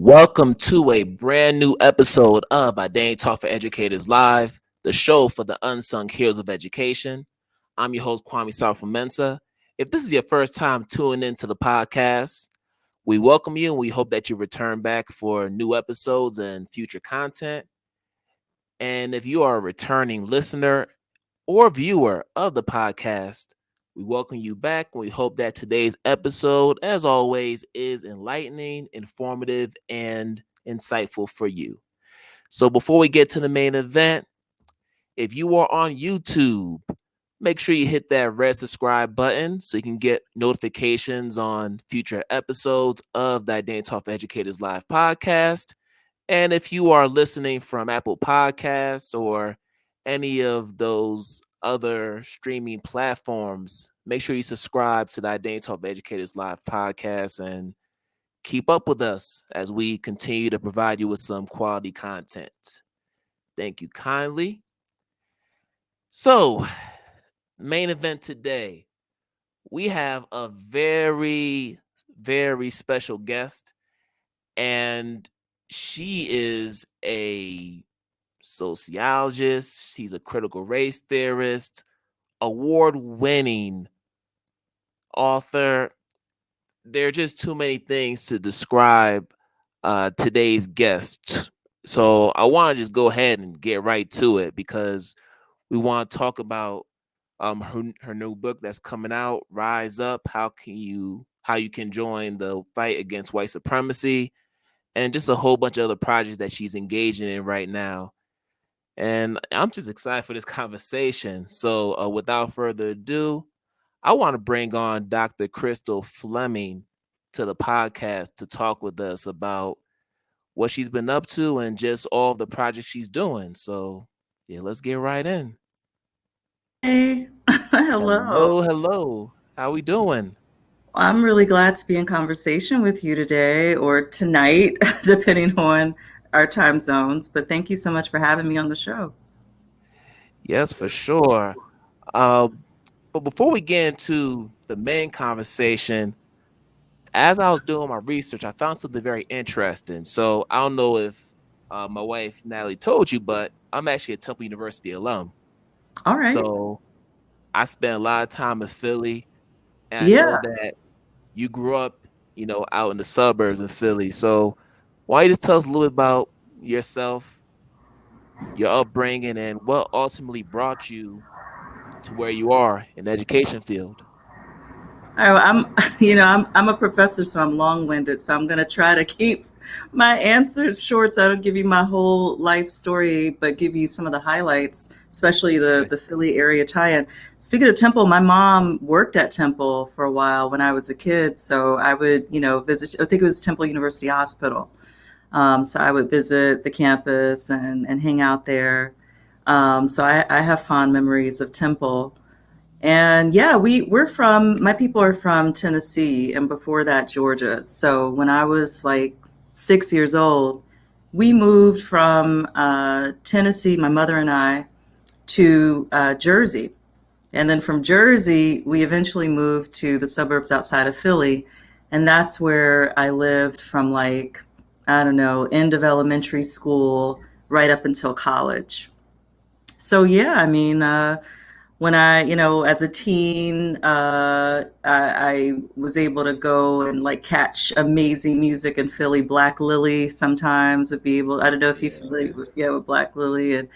Welcome to a brand new episode of IDTALK4ED Live, the show for the unsung heroes of education. I'm your host, Kwame Sarfo-Mensah. If this is your first time tuning into the podcast, we welcome you and we hope that you return back for new episodes and future content. And if you are a returning listener or viewer of the podcast, we welcome you back. We hope that today's episode, as always, is enlightening, informative, and insightful for you. So before we get to the main event, if you are on YouTube, make sure you hit that red subscribe button so you can get notifications on future episodes of the IDTALK4ED Live podcast. And if you are listening from Apple Podcasts or any of those other streaming platforms, make sure you subscribe to the IDTALK4ED Live podcast and keep up with us as we continue to provide you with some quality content. Thank you kindly. So, main event today, we have a very, very special guest, and she is a sociologist. She's a critical race theorist, award-winning author. There are just too many things to describe today's guest. So I want to just go ahead and get right to it because we want to talk about her new book that's coming out, Rise Up, how you can join the fight against white supremacy, and just a whole bunch of other projects that she's engaging in right now. And I'm just excited for this conversation. So without further ado, I want to bring on Dr. Crystal Fleming to the podcast to talk with us about what she's been up to and just all of the projects she's doing. So yeah, let's get right in. Hey, hello. Hello. How we doing? I'm really glad to be in conversation with you today or tonight, depending on our time zones. But thank you so much for having me on the show. Yes, for sure. Uh, but before we get into the main conversation, as I was doing my research, I found something very interesting. So I don't know if my wife Natalie told you, but I'm actually a Temple University alum. All right. So I spent a lot of time in Philly, and I know Yeah. that you grew up, out in the suburbs of Philly. So why don't you just tell us a little bit about yourself, your upbringing, and what ultimately brought you to where you are in the education field? I'm, I'm a professor, so I'm long-winded. So I'm going to try to keep my answers short. So I don't give you my whole life story, but give you some of the highlights, especially the Philly area tie-in. Speaking of Temple, my mom worked at Temple for a while when I was a kid. So I would, visit, I think it was Temple University Hospital. So I would visit the campus and hang out there. So I have fond memories of Temple. And yeah, my people are from Tennessee and before that, Georgia. So when I was like 6 years old, we moved from Tennessee, my mother and I, to Jersey. And then from Jersey, we eventually moved to the suburbs outside of Philly. And that's where I lived from like, I don't know, end of elementary school right up until college. So yeah, I mean, when I, as a teen, I was able to go and like catch amazing music in Philly. Black Lily sometimes would be able, I don't know if you're familiar with, yeah, with Black Lily and,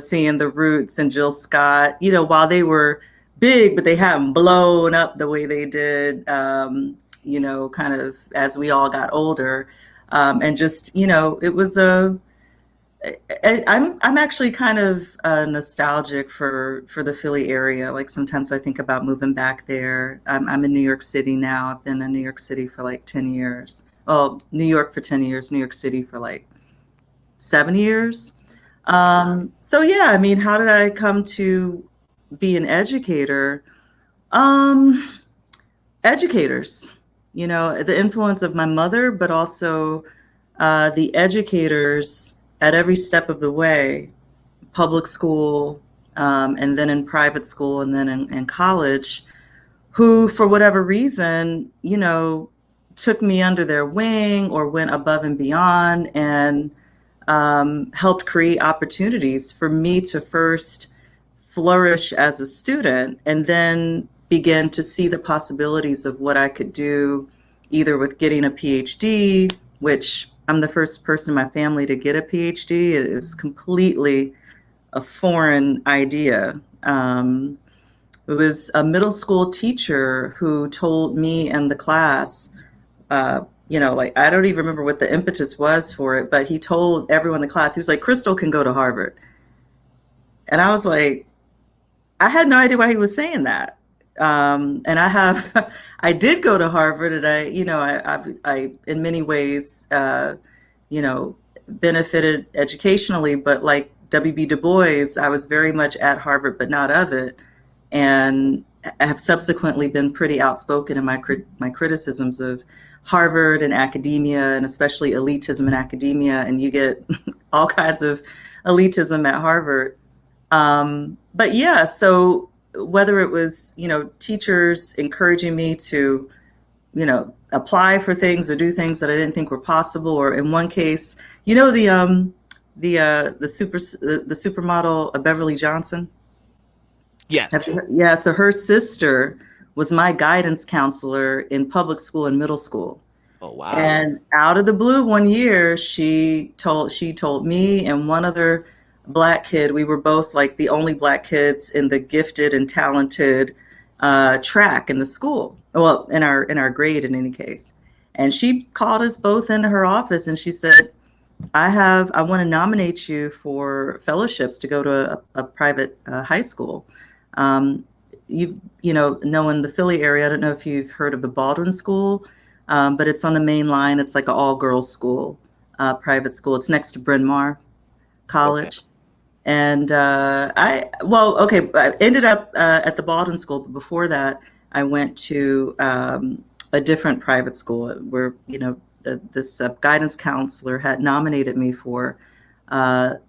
seeing the Roots and Jill Scott, while they were big, but they haven't blown up the way they did, kind of as we all got older. And just, it was I'm actually kind of nostalgic for the Philly area. Like sometimes I think about moving back there. I'm in New York City now. I've been in New York City for like 10 years. Well, New York for 10 years, New York City for like 7 years. So yeah, I mean, how did I come to be an educator? Um, Educators, the influence of my mother, but also the educators at every step of the way, public school, and then in private school, and then in college, who, for whatever reason, took me under their wing or went above and beyond and helped create opportunities for me to first flourish as a student and then begin to see the possibilities of what I could do, either with getting a PhD, which I'm the first person in my family to get a PhD. It was completely a foreign idea. It was a middle school teacher who told me and the class, like, I don't even remember what the impetus was for it, but he told everyone in the class, he was like, Crystal can go to Harvard. And I was like, I had no idea why he was saying that. And I did go to Harvard, and I in many ways, benefited educationally, but like W.B. Du Bois, I was very much at Harvard, but not of it. And I have subsequently been pretty outspoken in my criticisms of Harvard and academia, and especially elitism in academia. And you get all kinds of elitism at Harvard. But yeah, so whether it was, teachers encouraging me to, apply for things or do things that I didn't think were possible, or in one case, the supermodel Beverly Johnson. Yes. Yeah. So her sister was my guidance counselor in public school and middle school. Oh, wow. And out of the blue, one year, she told me and one other Black kid, we were both like the only Black kids in the gifted and talented track in the school. Well, in our grade, in any case. And she called us both into her office and she said, I want to nominate you for fellowships to go to a private high school. Knowing the Philly area, I don't know if you've heard of the Baldwin School, but it's on the main line. It's like an all-girls school, private school. It's next to Bryn Mawr College. Okay. And I ended up at the Baldwin School, but before that, I went to a different private school where, this guidance counselor had nominated me for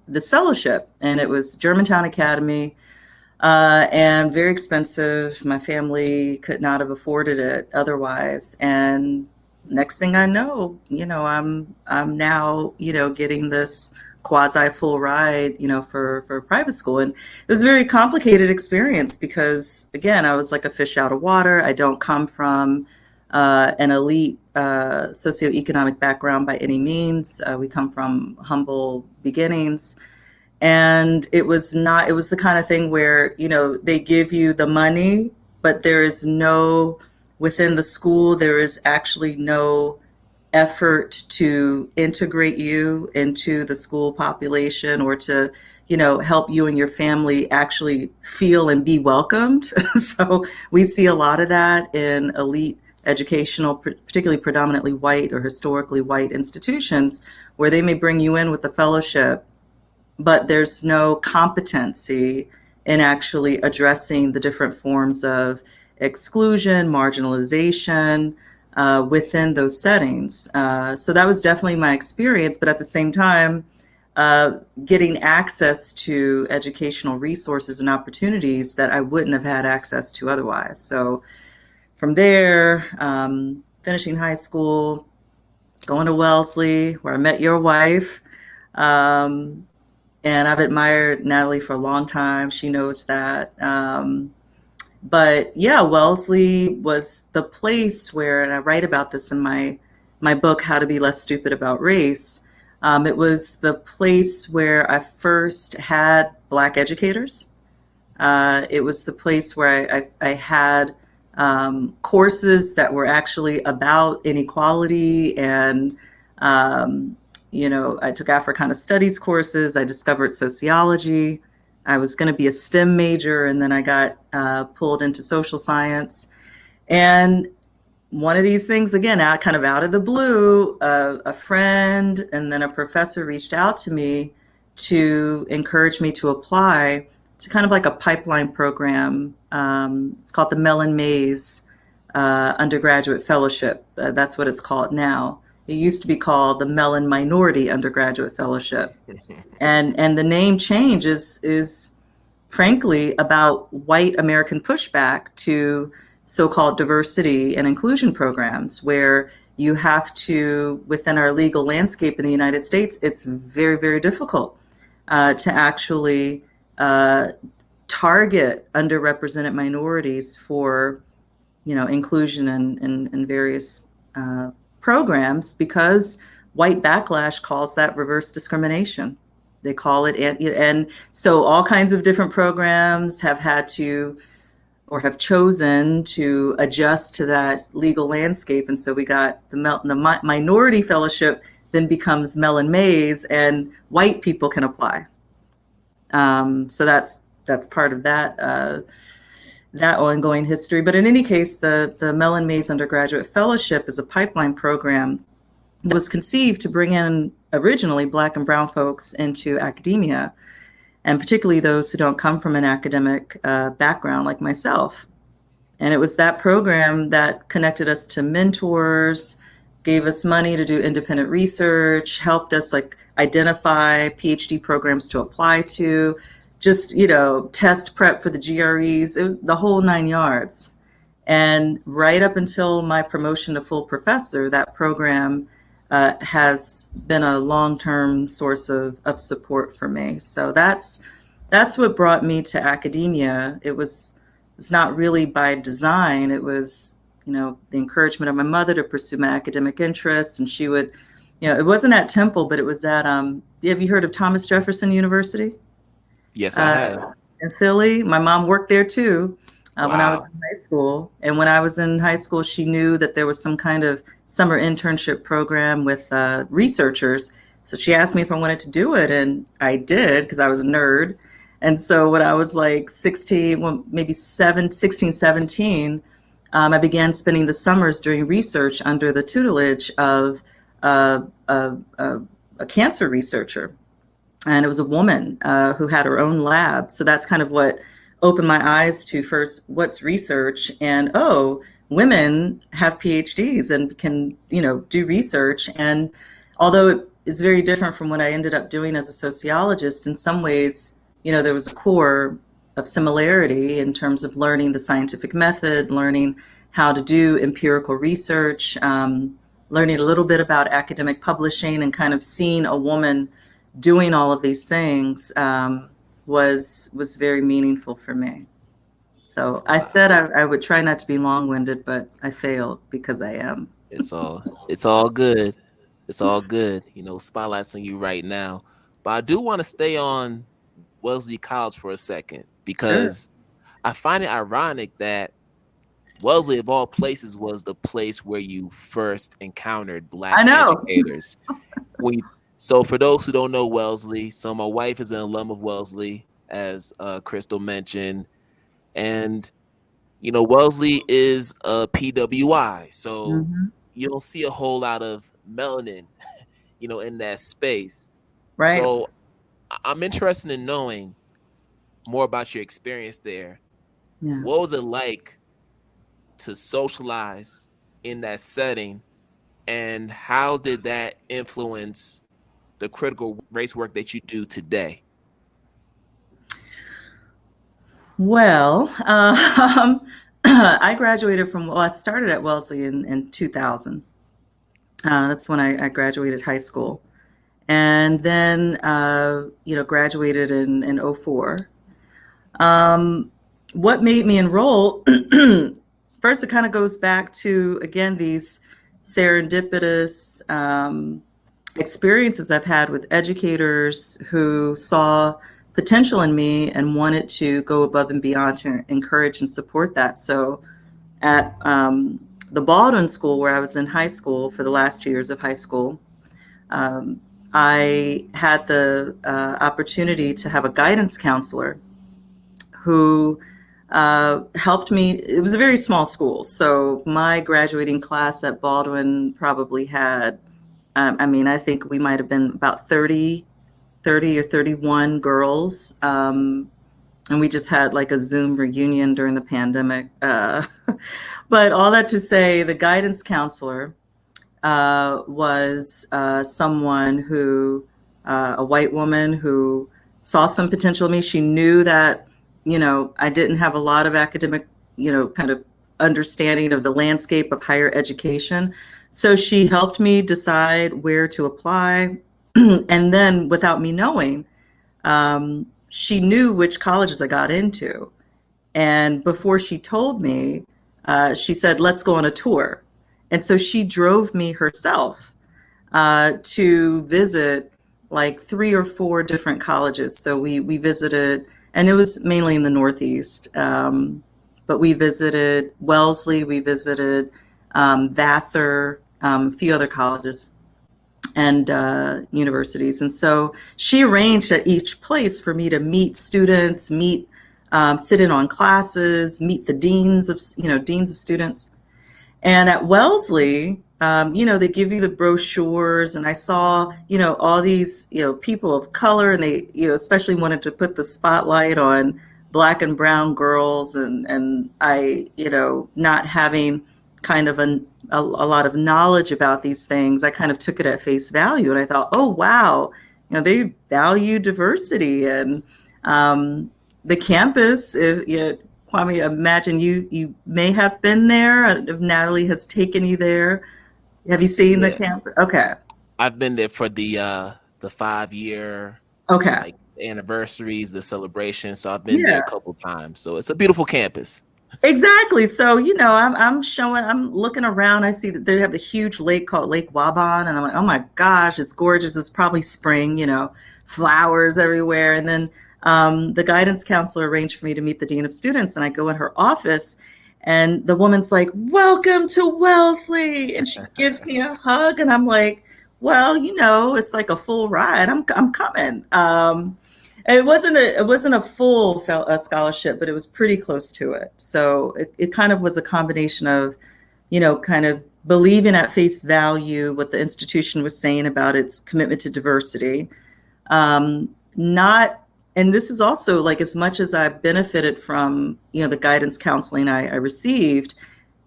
this fellowship, and it was Germantown Academy, and very expensive. My family could not have afforded it otherwise. And next thing I know, I'm now, getting this quasi full ride, for private school. And it was a very complicated experience because, again, I was like a fish out of water. I don't come from an elite socioeconomic background by any means. We come from humble beginnings. And it was the kind of thing where, they give you the money, but there is within the school, there is actually no effort to integrate you into the school population or to, help you and your family actually feel and be welcomed. So we see a lot of that in elite educational, particularly predominantly white or historically white institutions, where they may bring you in with a fellowship, but there's no competency in actually addressing the different forms of exclusion, marginalization, within those settings. So that was definitely my experience, but at the same time, getting access to educational resources and opportunities that I wouldn't have had access to otherwise. So from there, finishing high school, going to Wellesley, where I met your wife. And I've admired Natalie for a long time. She knows that. But yeah, Wellesley was the place where, and I write about this in my book, How to Be Less Stupid About Race. It was the place where I first had Black educators. It was the place where I had courses that were actually about inequality. And, I took Africana studies courses. I discovered sociology. I was going to be a STEM major, and then I got pulled into social science. And one of these things, again, kind of out of the blue, a friend and then a professor reached out to me to encourage me to apply to kind of like a pipeline program. It's called the Mellon Mays Undergraduate Fellowship. That's what it's called now. It used to be called the Mellon Minority Undergraduate Fellowship. And the name change is frankly about white American pushback to so-called diversity and inclusion programs, where you have to, within our legal landscape in the United States, it's very, very difficult to actually target underrepresented minorities for, inclusion in various programs, because white backlash calls that reverse discrimination. They call it, and so all kinds of different programs have had to, or have chosen to, adjust to that legal landscape. And so we got the minority fellowship then becomes Mellon Mays, and white people can apply. So that's part of that ongoing history. But in any case, the Mellon Mays Undergraduate Fellowship is a pipeline program that was conceived to bring in originally Black and brown folks into academia, and particularly those who don't come from an academic background like myself. And it was that program that connected us to mentors, gave us money to do independent research, helped us identify PhD programs to apply to, just, test prep for the GREs. It was the whole 9 yards. And right up until my promotion to full professor, that program has been a long-term source of support for me. So that's what brought me to academia. It was not really by design. It was, the encouragement of my mother to pursue my academic interests. And she would, it wasn't at Temple, but it was at, have you heard of Thomas Jefferson University? Yes, I have. In Philly. My mom worked there too. Wow. When I was in high school. And when I was in high school, she knew that there was some kind of summer internship program with researchers. So she asked me if I wanted to do it, and I did, because I was a nerd. And so when I was 16, well, maybe 16, 17, I began spending the summers doing research under the tutelage of a cancer researcher. And it was a woman who had her own lab. So that's kind of what opened my eyes to, first, what's research, and women have PhDs and can, do research. And although it is very different from what I ended up doing as a sociologist, in some ways, there was a core of similarity in terms of learning the scientific method, learning how to do empirical research, learning a little bit about academic publishing, and kind of seeing a woman doing all of these things was very meaningful for me. So I said I would try not to be long-winded, but I failed, because I am. It's all good. It's all good. Spotlight's on you right now. But I do want to stay on Wellesley College for a second, because I find it ironic that Wellesley, of all places, was the place where you first encountered Black educators. So for those who don't know Wellesley, so my wife is an alum of Wellesley, as Crystal mentioned. And, Wellesley is a PWI. So you don't see a whole lot of melanin, in that space. Right. So I'm interested in knowing more about your experience there. Yeah. What was it like to socialize in that setting, and how did that influence the critical race work that you do today? Well, I graduated I started at Wellesley in 2000. That's when I graduated high school. And then, graduated in 2004. What made me enroll, first, it kind of goes back to, again, these serendipitous experiences I've had with educators who saw potential in me and wanted to go above and beyond to encourage and support that. So at the Baldwin School, where I was in high school for the last 2 years of high school, I had the opportunity to have a guidance counselor who helped me. It was a very small school. So my graduating class at Baldwin probably had, I think we might have been about 30 or 31 girls. And we just had a Zoom reunion during the pandemic. But all that to say, the guidance counselor was someone who, a white woman who saw some potential in me. She knew that, I didn't have a lot of academic, kind of understanding of the landscape of higher education, So she helped me decide where to apply. And then without me knowing, she knew which colleges I got into. And before she told me, she said, let's go on a tour. And so she drove me herself to visit like 3 or 4 different colleges. So we visited, and it was mainly in the Northeast, but we visited Wellesley, we visited Vassar, a few other colleges and universities. And so she arranged at each place for me to meet students, sit in on classes, meet the deans of students. And at Wellesley, they give you the brochures, and I saw, all these, people of color, and they, especially wanted to put the spotlight on Black and brown girls, and I, not having kind of a lot of knowledge about these things, I kind of took it at face value, and I thought, oh wow, they value diversity, and the campus, Kwame, imagine you may have been there. If Natalie has taken you there, have you seen the campus? Okay, I've been there for the 5-year okay, anniversaries, the celebration. So I've been there a couple times. So it's a beautiful campus. Exactly. So, I'm looking around. I see that they have a huge lake called Lake Waban, and I'm like, oh my gosh, it's gorgeous. It's probably spring, flowers everywhere. And then the guidance counselor arranged for me to meet the dean of students, and I go in her office, and the woman's like, welcome to Wellesley, and she gives me a hug, and I'm like, well, it's like a full ride. I'm coming. It wasn't a full scholarship, but it was pretty close to it. So it kind of was a combination of, kind of believing at face value what the institution was saying about its commitment to diversity, and this is also like, as much as I benefited from, the guidance counseling I received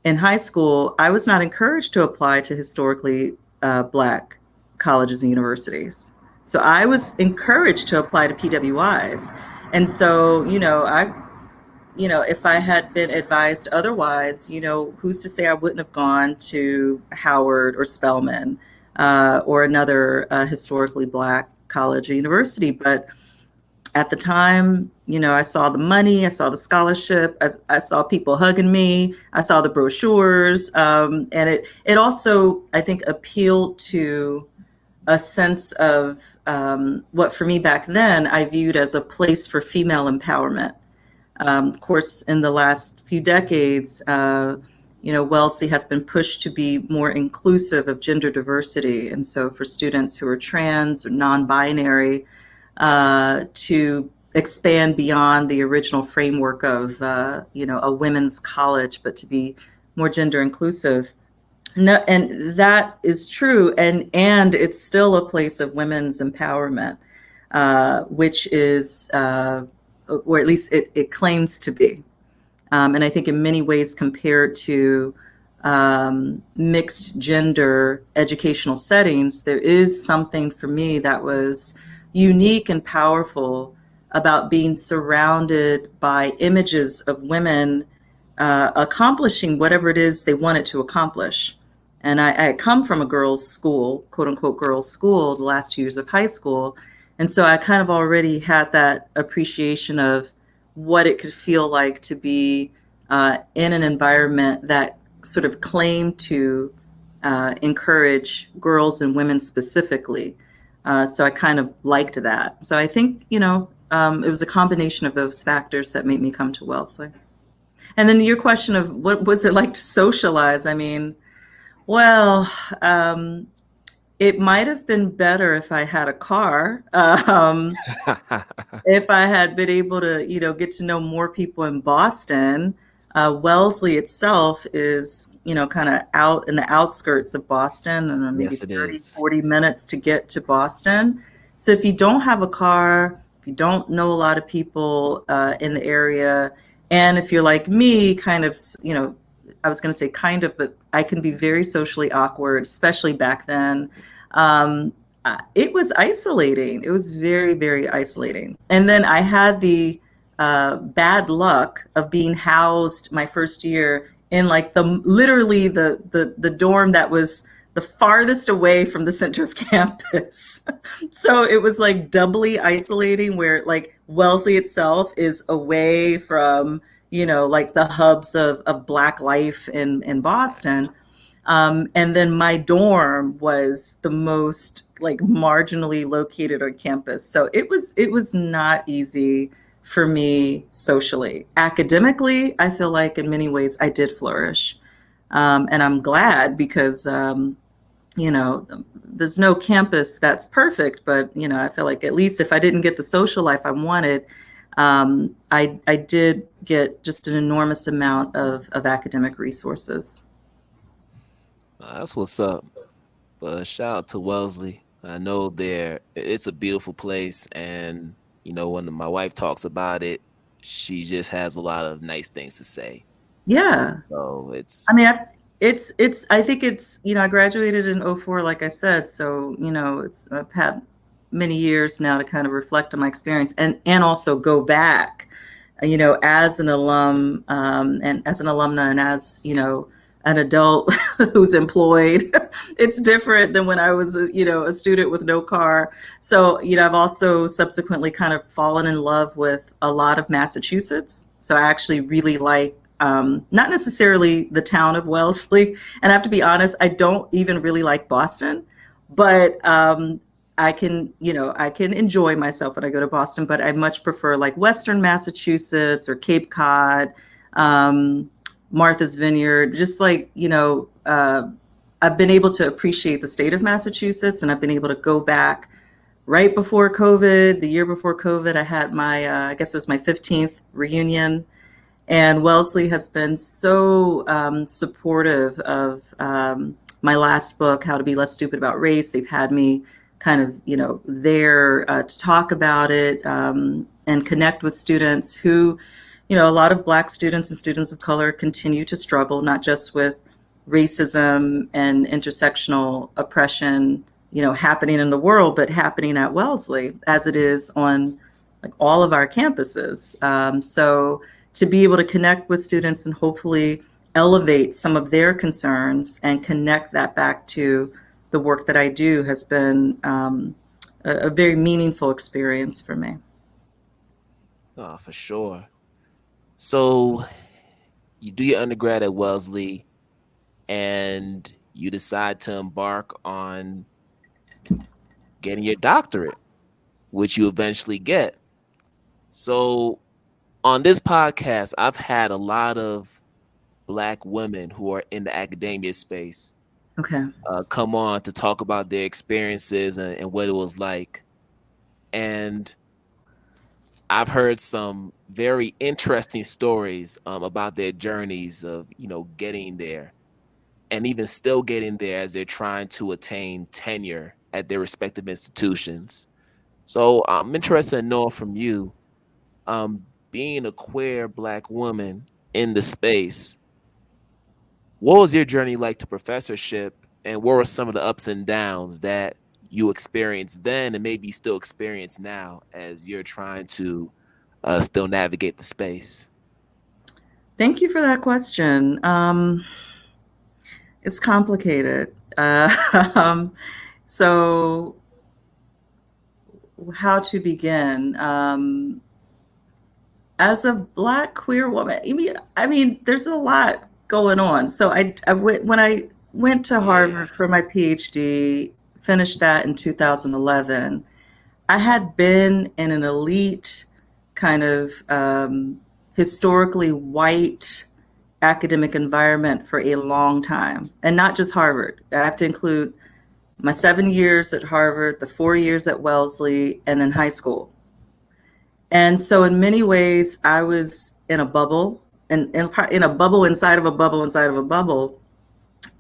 in high school, I was not encouraged to apply to historically Black colleges and universities. So I was encouraged to apply to PWIs. And so, if I had been advised otherwise, who's to say I wouldn't have gone to Howard or Spelman or another historically Black college or university. But at the time, I saw the money, I saw the scholarship, I saw people hugging me, I saw the brochures, and it also, I think, appealed to a sense of what for me back then I viewed as a place for female empowerment. Of course, in the last few decades, Wellesley has been pushed to be more inclusive of gender diversity. And so for students who are trans or non-binary, to expand beyond the original framework of, a women's college, but to be more gender inclusive. No, and that is true, and it's still a place of women's empowerment, which is, or at least it claims to be. And I think in many ways, compared to mixed gender educational settings, there is something for me that was unique and powerful about being surrounded by images of women accomplishing whatever it is they wanted to accomplish. And I come from a girls' school, quote unquote girls' school, the last 2 years of high school. And so I kind of already had that appreciation of what it could feel like to be in an environment that sort of claimed to encourage girls and women specifically. So I kind of liked that. So I think, it was a combination of those factors that made me come to Wellesley. And then your question of what was it like to socialize? I mean, well, it might have been better if I had a car, if I had been able to, get to know more people in Boston. Wellesley itself is, kind of out in the outskirts of Boston, and maybe 40 minutes to get to Boston. So if you don't have a car, if you don't know a lot of people in the area, and if you're like me, kind of, I was going to say kind of, but I can be very socially awkward, especially back then. It was isolating. It was very, very isolating. And then I had the bad luck of being housed my first year in like literally the dorm that was the farthest away from the center of campus. So it was like doubly isolating, where like Wellesley itself is away from, like the hubs of Black life in Boston. And then my dorm was the most like marginally located on campus. So it was not easy for me socially. Academically, I feel like in many ways I did flourish. And I'm glad because, there's no campus that's perfect, but, I feel like at least if I didn't get the social life I wanted, I did get just an enormous amount of academic resources. That's what's up. But shout out to Wellesley. I know it's a beautiful place, and when my wife talks about it, she just has a lot of nice things to say. Yeah. So I mean, I think it's, I graduated in '04, like I said. So, I've had many years now to kind of reflect on my experience and also go back, as an alum, and as an alumna and as, an adult who's employed. It's different than when I was, a student with no car. So, I've also subsequently kind of fallen in love with a lot of Massachusetts. So I actually really like, not necessarily the town of Wellesley. And I have to be honest, I don't even really like Boston, but I can enjoy myself when I go to Boston, but I much prefer like Western Massachusetts or Cape Cod, Martha's Vineyard, just like, I've been able to appreciate the state of Massachusetts, and I've been able to go back right before COVID. The year before COVID, I had my, I guess it was my 15th reunion. And Wellesley has been so supportive of my last book, How to Be Less Stupid About Race. They've had me kind of, there to talk about it and connect with students who, a lot of Black students and students of color continue to struggle, not just with racism and intersectional oppression, happening in the world, but happening at Wellesley as it is on like all of our campuses. So to be able to connect with students and hopefully elevate some of their concerns and connect that back to the work that I do has been a very meaningful experience for me. Oh, for sure. So you do your undergrad at Wellesley, and you decide to embark on getting your doctorate, which you eventually get. So on this podcast, I've had a lot of Black women who are in the academia space Okay. come on to talk about their experiences and what it was like. And I've heard some very interesting stories about their journeys of, getting there and even still getting there as they're trying to attain tenure at their respective institutions. So I'm interested in knowing from you, being a queer Black woman in the space, what was your journey like to professorship, and what were some of the ups and downs that you experienced then and maybe still experience now as you're trying to still navigate the space? Thank you for that question. It's complicated. So how to begin? As a Black queer woman, I mean, there's a lot going on. So when I went to Harvard Yeah. for my PhD, finished that in 2011. I had been in an elite kind of historically white academic environment for a long time, and not just Harvard. I have to include my 7 years at Harvard, the 4 years at Wellesley, and then high school. And so, in many ways, I was in a bubble, and in a bubble inside of a bubble inside of a bubble.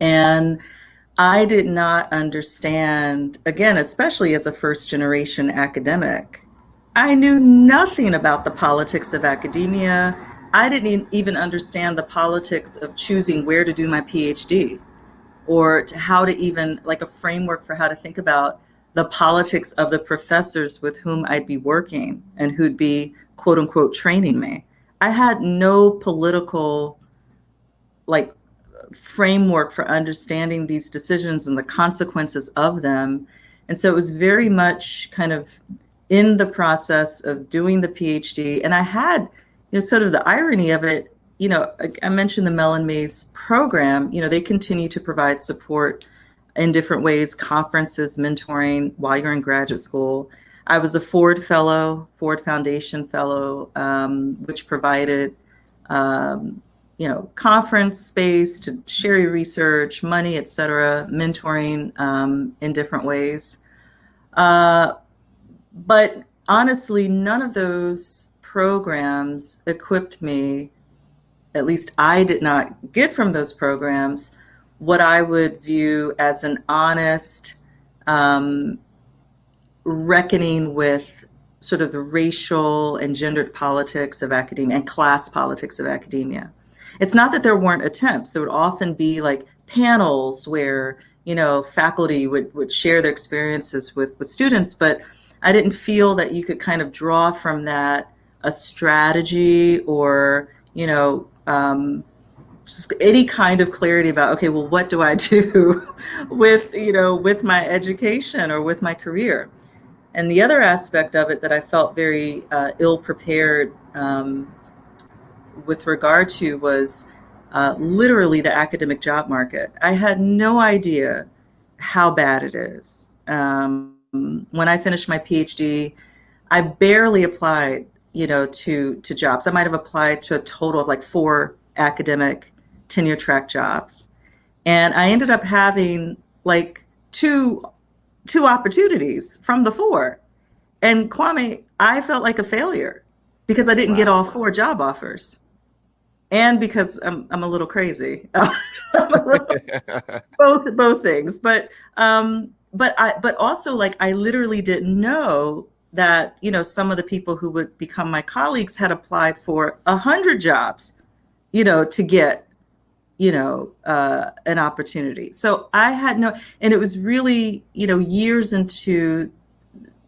And I did not understand, again, especially as a first generation academic, I knew nothing about the politics of academia. I didn't even understand the politics of choosing where to do my PhD, or to how to even like a framework for how to think about the politics of the professors with whom I'd be working and who'd be quote unquote training me. I had no political like framework for understanding these decisions and the consequences of them. And so it was very much kind of in the process of doing the PhD. And I had, sort of the irony of it, I mentioned the Mellon Mays program, they continue to provide support in different ways, conferences, mentoring while you're in graduate school. I was a Ford Fellow, Ford Foundation Fellow, which provided, conference space to share your research, money, et cetera, mentoring in different ways. But honestly, none of those programs equipped me, at least I did not get from those programs, what I would view as an honest reckoning with sort of the racial and gendered politics of academia and class politics of academia. It's not that there weren't attempts. There would often be like panels where, faculty would share their experiences with students, but I didn't feel that you could kind of draw from that a strategy or, just any kind of clarity about, okay, well, what do I do with my education or with my career? And the other aspect of it that I felt very ill prepared with regard to was literally the academic job market. I had no idea how bad it is. When I finished my PhD, I barely applied, to jobs. I might have applied to a total of like 4 academic tenure track jobs. And I ended up having like two opportunities from the 4. And Kwame, I felt like a failure because I didn't get all 4 job offers. And because I'm a little crazy. Both things. But also, like, I literally didn't know that, some of the people who would become my colleagues had applied for 100 jobs, to get, an opportunity. So I had and it was really, years into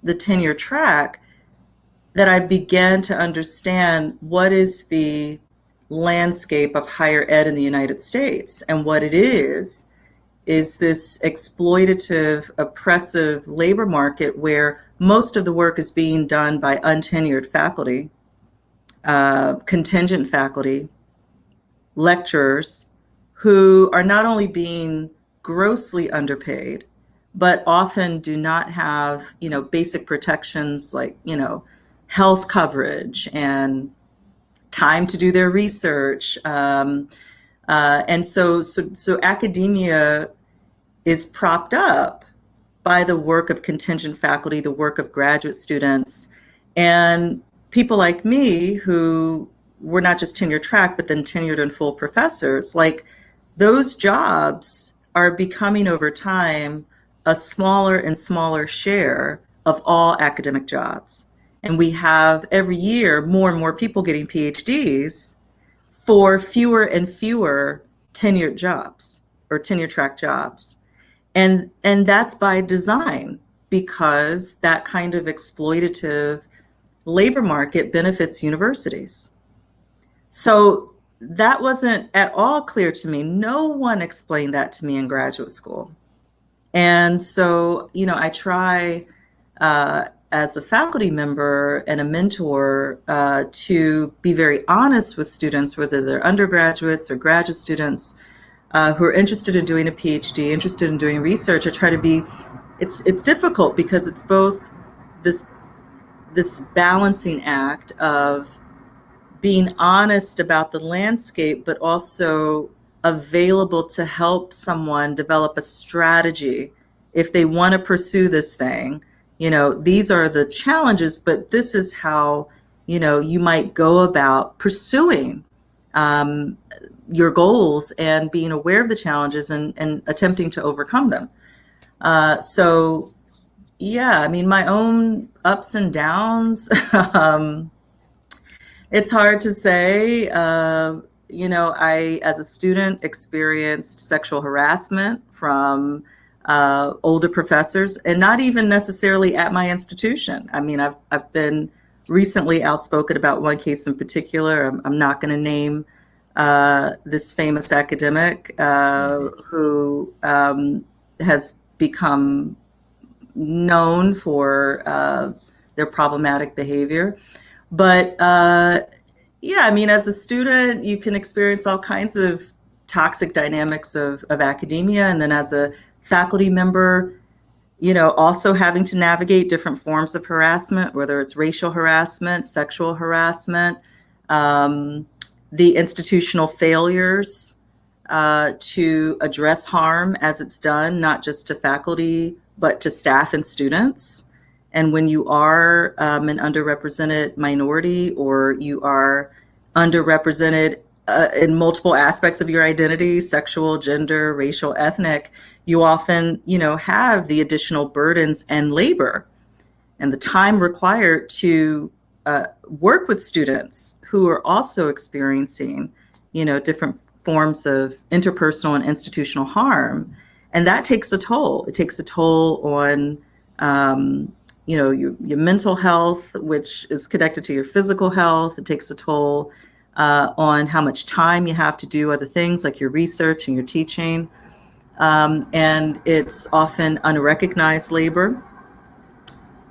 the tenure track that I began to understand what is the landscape of higher ed in the United States. And what it is this exploitative, oppressive labor market where most of the work is being done by untenured faculty, contingent faculty, lecturers, who are not only being grossly underpaid, but often do not have, basic protections like, health coverage and time to do their research. And so academia is propped up by the work of contingent faculty, the work of graduate students, and people like me who were not just tenure track, but then tenured and full professors. Like, those jobs are becoming over time a smaller and smaller share of all academic jobs. And we have every year more and more people getting PhDs for fewer and fewer tenured jobs or tenure track jobs. And that's by design, because that kind of exploitative labor market benefits universities. So that wasn't at all clear to me. No one explained that to me in graduate school. And so, I try as a faculty member and a mentor to be very honest with students, whether they're undergraduates or graduate students who are interested in doing a PhD, interested in doing research. I try to be, it's difficult because it's both this balancing act of being honest about the landscape, but also available to help someone develop a strategy if they want to pursue this thing. These are the challenges, but this is how, you might go about pursuing your goals and being aware of the challenges and attempting to overcome them. So, yeah, I mean, my own ups and downs, it's hard to say. I, as a student, experienced sexual harassment from older professors, and not even necessarily at my institution. I mean, I've been recently outspoken about one case in particular. I'm not going to name this famous academic who has become known for their problematic behavior. But yeah, I mean, as a student, you can experience all kinds of toxic dynamics of academia. And then as a faculty member, also having to navigate different forms of harassment, whether it's racial harassment, sexual harassment, the institutional failures to address harm as it's done, not just to faculty, but to staff and students. And when you are an underrepresented minority, or you are underrepresented in multiple aspects of your identity, sexual, gender, racial, ethnic, you often, have the additional burdens and labor and the time required to work with students who are also experiencing, different forms of interpersonal and institutional harm. And that takes a toll. It takes a toll on, your mental health, which is connected to your physical health. It takes a toll on how much time you have to do other things like your research and your teaching. And it's often unrecognized labor.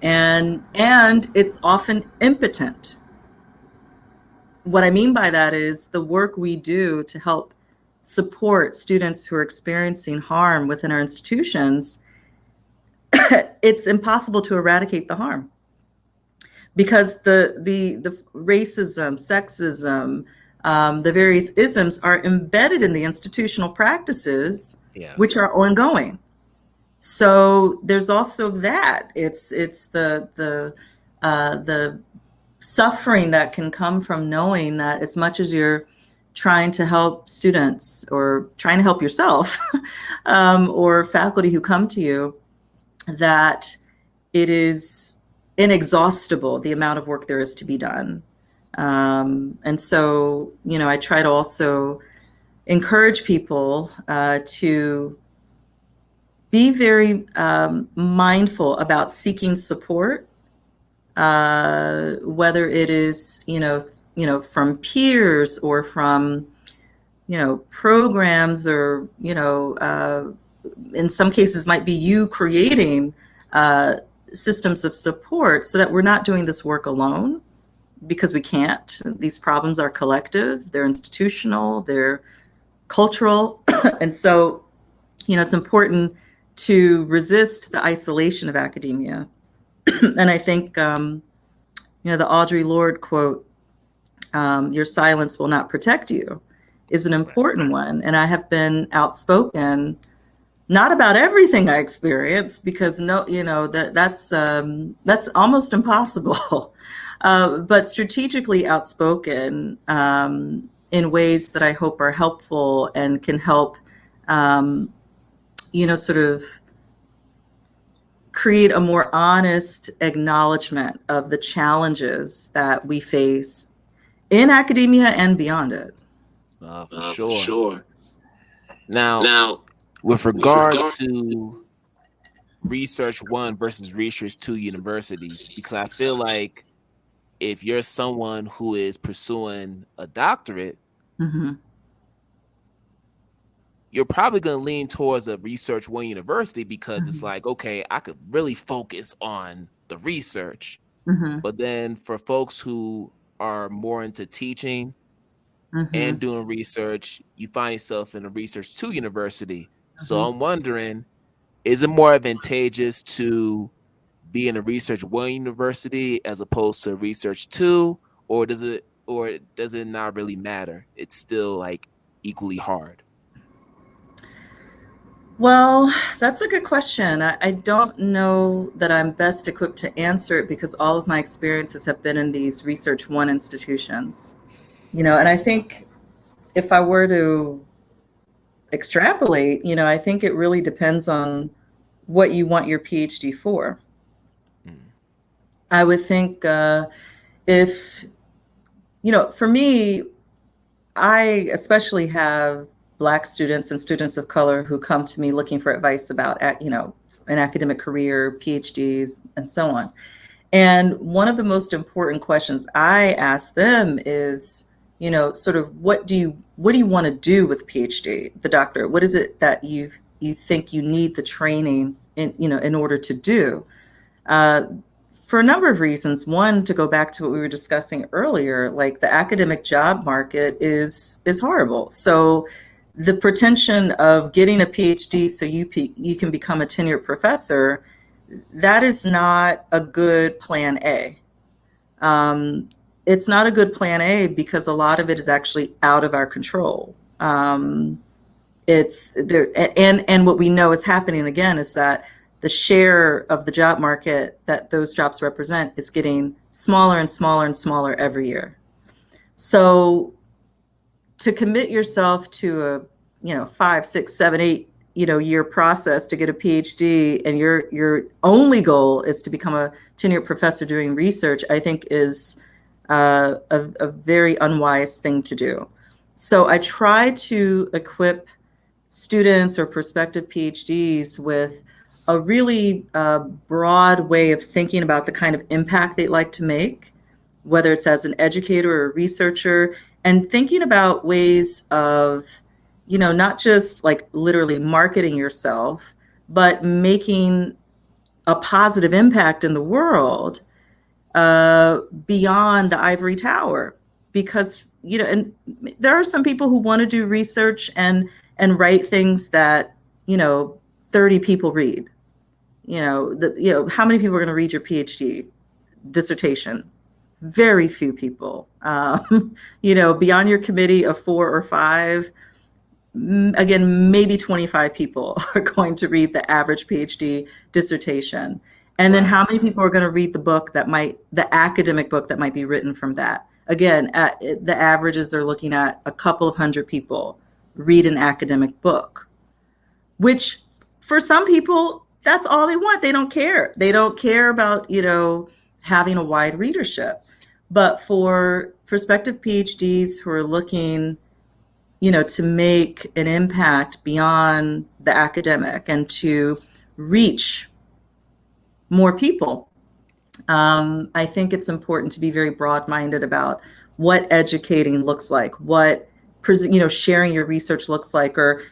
And it's often impotent. What I mean by that is the work we do to help support students who are experiencing harm within our institutions, it's impossible to eradicate the harm, because the racism, sexism, the various isms are embedded in the institutional practices, which are ongoing. So there's also that. It's the suffering that can come from knowing that as much as you're trying to help students or trying to help yourself or faculty who come to you, that it is inexhaustible, the amount of work there is to be done. And so, I try to also encourage people to be very mindful about seeking support, whether it is, from peers or from, programs, or, in some cases might be you creating systems of support, so that we're not doing this work alone, because we can't. These problems are collective, they're institutional, they're cultural. And so, it's important to resist the isolation of academia. And I think, the Audre Lorde quote, "Your silence will not protect you," is an important one. And I have been outspoken, not about everything I experience, because that's almost impossible, but strategically outspoken in ways that I hope are helpful and can help, sort of create a more honest acknowledgement of the challenges that we face in academia and beyond it. For sure. Now, with regard to research one versus research two universities, because I feel like if you're someone who is pursuing a doctorate, you're probably going to lean towards a research one university, because it's like, okay, I could really focus on the research. But then for folks who are more into teaching and doing research, you find yourself in a research two university. So I'm wondering, is it more advantageous to be in a research one university as opposed to research two, or does it not really matter? It's still like equally hard. Well, that's a good question. I don't know that I'm best equipped to answer it, because all of my experiences have been in these research one institutions, and I think if I were to extrapolate, I think it really depends on what you want your PhD for. I would think if, for me, I especially have Black students and students of color who come to me looking for advice about, an academic career, PhDs, and so on. And one of the most important questions I ask them is, sort of what do what do you want to do with PhD, the doctorate? What is it that you think you need the training in order to do? For a number of reasons. One, to go back to what we were discussing earlier, like the academic job market is horrible. So the pretension of getting a PhD so you can become a tenured professor, that is not a good plan A. It's not a good plan A because a lot of it is actually out of our control. It's there, and what we know is happening again is that the share of the job market that those jobs represent is getting smaller and smaller and smaller every year. So to commit yourself to a 5, 6, 7, 8 year process to get a PhD, and your only goal is to become a tenured professor doing research, I think is a very unwise thing to do. So I try to equip students or prospective PhDs with a really broad way of thinking about the kind of impact they'd like to make, whether it's as an educator or a researcher, and thinking about ways of, not just like literally marketing yourself, but making a positive impact in the world beyond the ivory tower. Because, and there are some people who want to do research and write things that, 30 people read. How many people are going to read your PhD dissertation? Very few people. Beyond your committee of 4 or 5, again, maybe 25 people are going to read the average PhD dissertation. And then how many people are going to read the academic book that might be written from that? Again, the averages are looking at a couple of hundred people read an academic book, which for some people, that's all they want. They don't care. They don't care about, having a wide readership. But for prospective PhDs who are looking, to make an impact beyond the academic and to reach more people, I think it's important to be very broad-minded about what educating looks like, what sharing your research looks like, or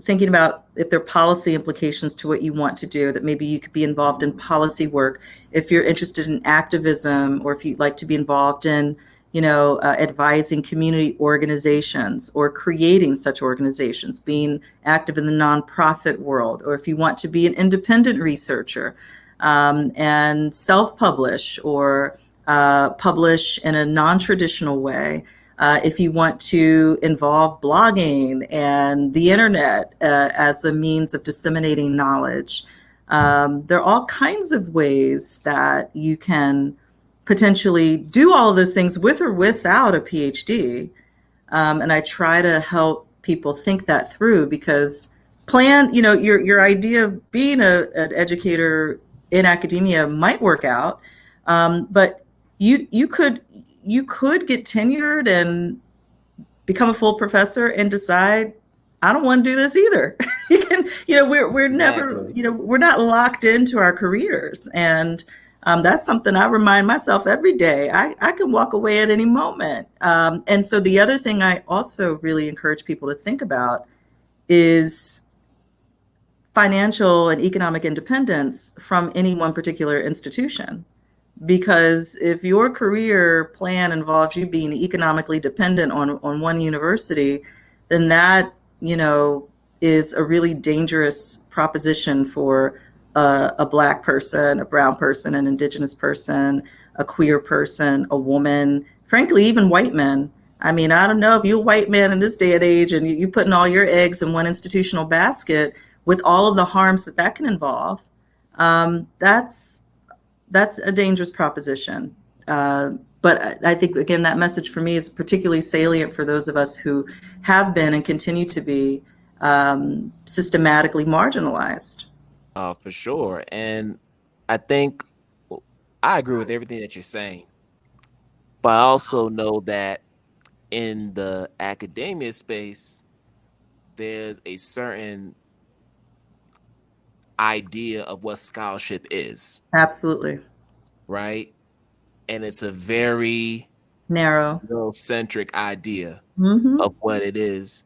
thinking about if there are policy implications to what you want to do, that maybe you could be involved in policy work if you're interested in activism, or if you'd like to be involved in advising community organizations or creating such organizations, being active in the nonprofit world, or if you want to be an independent researcher and self-publish or publish in a non-traditional way. If you want to involve blogging and the internet as a means of disseminating knowledge, there are all kinds of ways that you can potentially do all of those things with or without a PhD. And I try to help people think that through, because your idea of being an educator in academia might work out, but you could get tenured and become a full professor and decide, I don't want to do this either. We're never, we're not locked into our careers. And that's something I remind myself every day. I can walk away at any moment. And so the other thing I also really encourage people to think about is financial and economic independence from any one particular institution. Because if your career plan involves you being economically dependent on one university, then that, is a really dangerous proposition for a Black person, a brown person, an Indigenous person, a queer person, a woman, frankly, even white men. I mean, I don't know if you're a white man in this day and age and you're putting all your eggs in one institutional basket with all of the harms that can involve. That's a dangerous proposition. But I think, again, that message for me is particularly salient for those of us who have been and continue to be systematically marginalized. For sure. And I think I agree with everything that you're saying. But I also know that in the academia space, there's a certain idea of what scholarship is. Absolutely. Right. And it's a very Narrow. Eurocentric idea Mm-hmm. of what it is.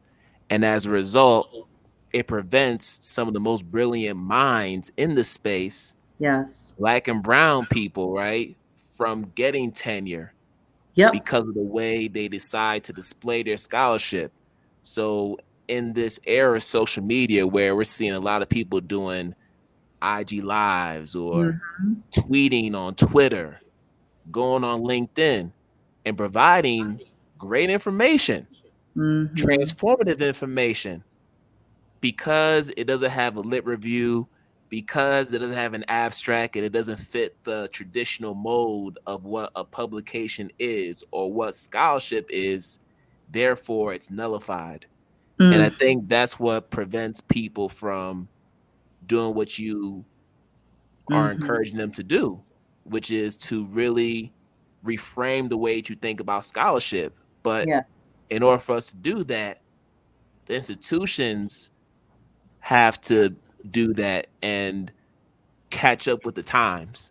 And as a result, it prevents some of the most brilliant minds in the space, Yes. black and brown people, right, from getting tenure Yep. because of the way they decide to display their scholarship. So in this era of social media where we're seeing a lot of people doing IG lives or Mm-hmm. tweeting on Twitter, going on LinkedIn and providing great information, Mm-hmm. transformative information, because it doesn't have a lit review, because it doesn't have an abstract, and it doesn't fit the traditional mold of what a publication is or what scholarship is. Therefore, it's nullified. And I Mm. think that's what prevents people from doing what you are Mm-hmm. encouraging them to do, which is to really reframe the way that you think about scholarship. But Yeah. in order for us to do that, the institutions have to do that and catch up with the times.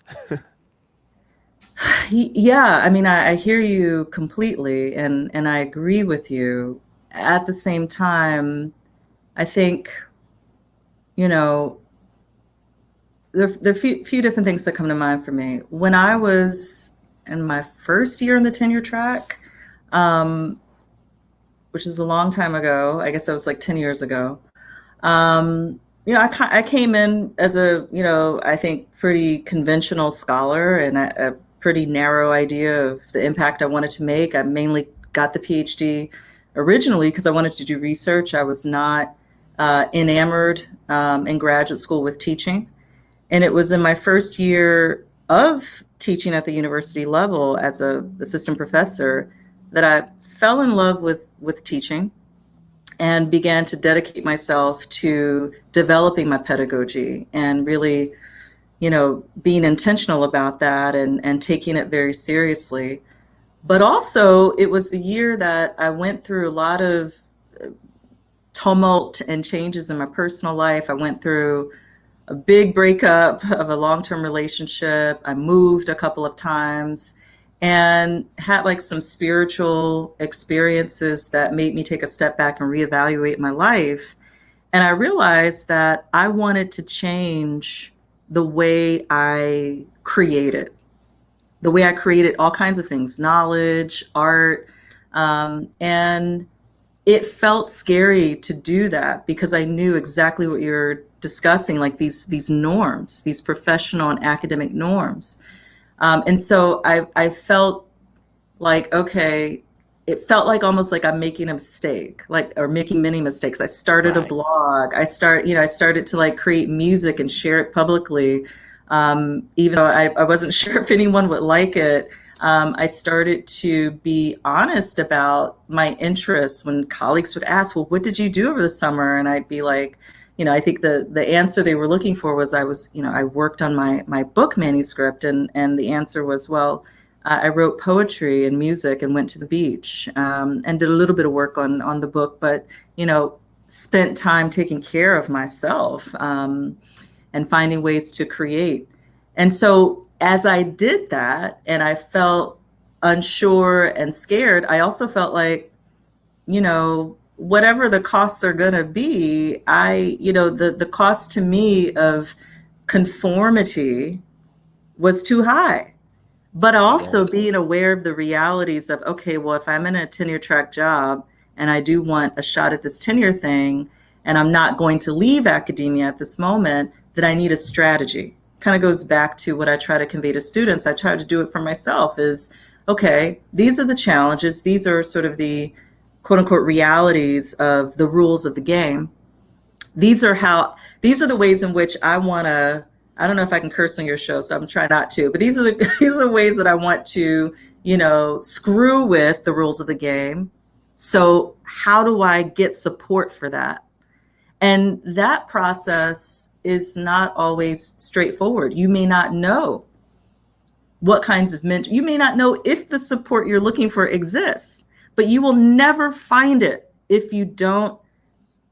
Yeah, I mean, I hear you completely, and I agree with you. At the same time, I think, you know, there are few different things that come to mind for me. When I was in my first year in the tenure track, um, which is a long time ago, I guess that was like 10 years ago. I came in as a, I think pretty conventional scholar and a pretty narrow idea of the impact I wanted to make. I mainly got the PhD originally because I wanted to do research. I was not enamored in graduate school with teaching. And it was in my first year of teaching at the university level as a assistant professor that I fell in love with teaching and began to dedicate myself to developing my pedagogy and really, being intentional about that and taking it very seriously. But also, it was the year that I went through a lot of tumult and changes in my personal life. I went through a big breakup of a long-term relationship. I moved a couple of times and had like some spiritual experiences that made me take a step back and reevaluate my life. And I realized that I wanted to change the way I created, all kinds of things, knowledge, art. And it felt scary to do that because I knew exactly what you're discussing, like these norms, these professional and academic norms. And so I felt like, okay, it felt like almost like I'm making a mistake, like, or making many mistakes. I started a Right. blog. I started to like create music and share it publicly. Even though I wasn't sure if anyone would like it. I started to be honest about my interests when colleagues would ask, well, what did you do over the summer? And I'd be like, I think the answer they were looking for was I worked on my book manuscript. And the answer was, well, I wrote poetry and music and went to the beach and did a little bit of work on the book, but, spent time taking care of myself and finding ways to create. And so as I did that and I felt unsure and scared, I also felt like, whatever the costs are going to be, the cost to me of conformity was too high. But Yeah. also being aware of the realities of, okay, well, if I'm in a tenure track job and I do want a shot at this tenure thing, and I'm not going to leave academia at this moment, then I need a strategy. Kind of goes back to what I try to convey to students. I try to do it for myself is, okay, these are the challenges. These are sort of the quote unquote realities of the rules of the game. These are the ways in which I don't know if I can curse on your show, so I'm trying not to, but these are the ways that I want to, screw with the rules of the game. So how do I get support for that? And that process is not always straightforward. You may not know what kinds of you may not know if the support you're looking for exists, but you will never find it if you don't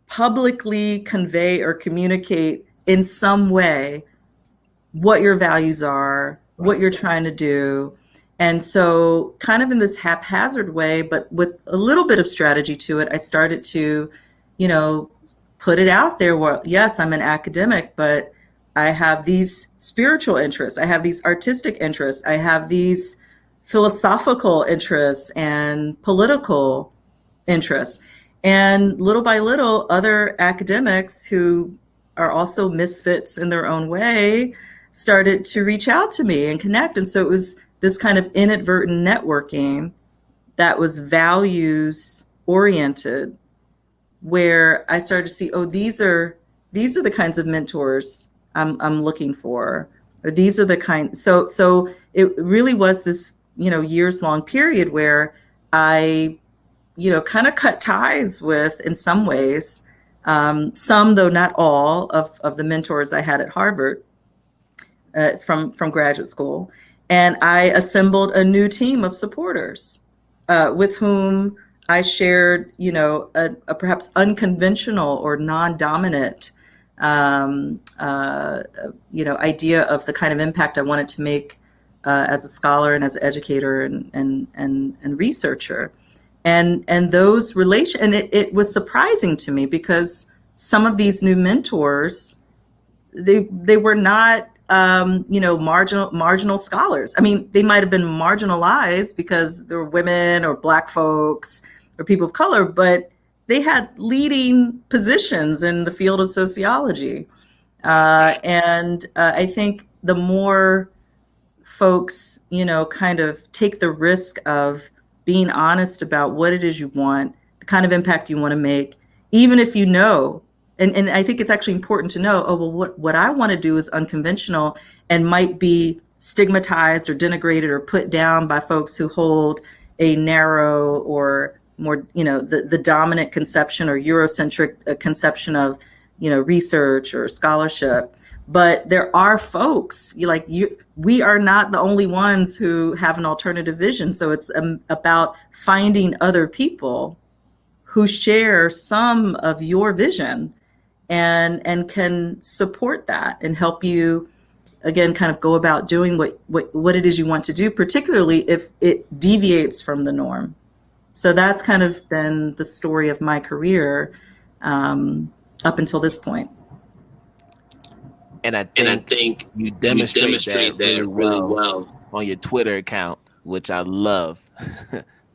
publicly convey or communicate in some way what your values are, what you're trying to do, And so, kind of in this haphazard way, but with a little bit of strategy to it, I started to, you know, put it out there where, yes, I'm an academic, but I have these spiritual interests, I have these artistic interests, I have these philosophical interests and political interests. And little by little, other academics who are also misfits in their own way started to reach out to me and connect. And so it was this kind of inadvertent networking that was values oriented, where I started to see, oh, these are the kinds of mentors I'm looking for, or these are the kind. So it really was this, years long period where I, kind of cut ties with, in some ways, some, though not all, of the mentors I had at Harvard from graduate school. And I assembled a new team of supporters with whom I shared, a perhaps unconventional or non-dominant, idea of the kind of impact I wanted to make as a scholar and as an educator and researcher. And those relations, and it was surprising to me because some of these new mentors, they were not marginal scholars. I mean, they might have been marginalized because they were women or Black folks or people of color, but they had leading positions in the field of sociology. And I think the more folks, kind of take the risk of being honest about what it is you want, the kind of impact you want to make, even if and I think it's actually important to know, oh, well, what I want to do is unconventional and might be stigmatized or denigrated or put down by folks who hold a narrow or more, the dominant conception or Eurocentric conception of, research or scholarship. But there are folks we are not the only ones who have an alternative vision. So it's about finding other people who share some of your vision and can support that and help you, again, kind of go about doing what it is you want to do, particularly if it deviates from the norm. So that's kind of been the story of my career up until this point. And I think you demonstrate that really well on your Twitter account, which I love.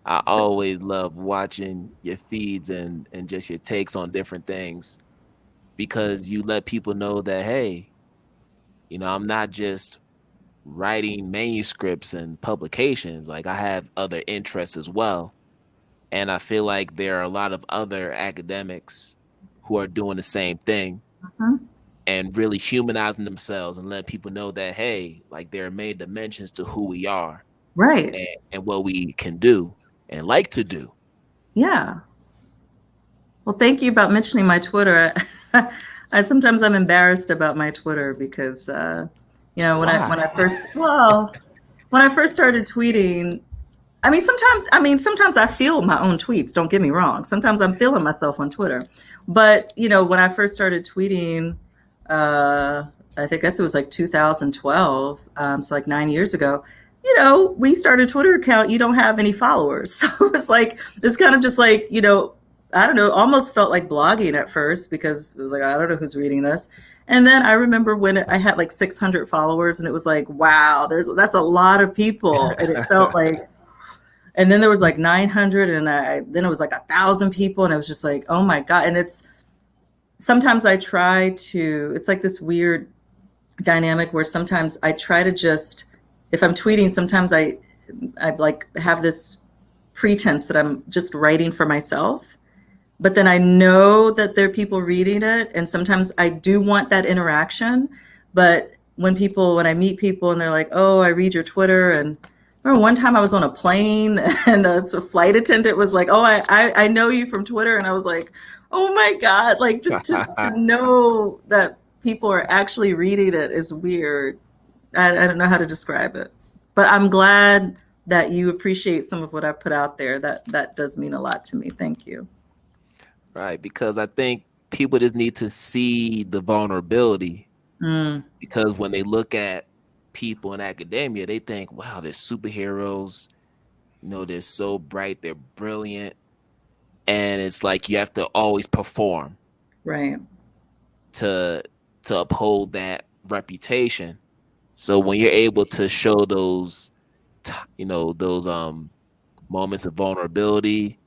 I always love watching your feeds and just your takes on different things, because you let people know that, hey, I'm not just writing manuscripts and publications. Like, I have other interests as well. And I feel like there are a lot of other academics who are doing the same thing. Uh-huh. And really humanizing themselves and letting people know that, hey, like, there are many dimensions to who we are, Right. and what we can do and like to do. Yeah. Well, thank you about mentioning my Twitter. Sometimes I'm embarrassed about my Twitter because, when I first started tweeting, sometimes I feel my own tweets. Don't get me wrong. Sometimes I'm feeling myself on Twitter, but when I first started tweeting, I guess it was like 2012, so like 9 years ago. We started a Twitter account. You don't have any followers, so it's kind of just like, I don't know, almost felt like blogging at first because it was like, I don't know who's reading this. And then I remember when I had like 600 followers, and it was like, wow, that's a lot of people, and it felt like. And then there was like 900, and then it was like 1,000 people, and it was just like, oh my God. And sometimes it's like this weird dynamic where sometimes I try to just, if I'm tweeting, sometimes I like have this pretense that I'm just writing for myself, but then I know that there are people reading it. And sometimes I do want that interaction. But when I meet people and they're like, oh, I read your Twitter. And I remember one time I was on a plane and a flight attendant was like, oh, I know you from Twitter. And I was like, oh my God, like just to know that people are actually reading it is weird. I don't know how to describe it, but I'm glad that you appreciate some of what I put out there. That does mean a lot to me. Thank you. Right, because I think people just need to see the vulnerability, because when they look at people in academia, they think, wow, they're superheroes. They're so bright, they're brilliant. And it's like you have to always perform Right. to uphold that reputation. So when you're able to show those those moments of vulnerability,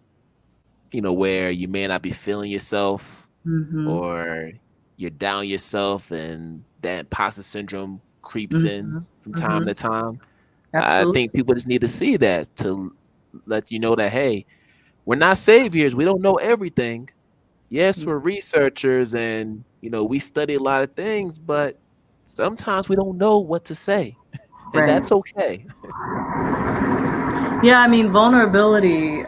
where you may not be feeling yourself, Mm-hmm. or you're down yourself and that imposter syndrome creeps in Mm-hmm. from time Mm-hmm. to time. I Absolutely. think people just need to see that, to let you know that, hey, we're not saviors. We don't know everything. Yes, we're researchers and, we study a lot of things, but sometimes we don't know what to say, and Right. that's okay. Yeah, I mean, vulnerability.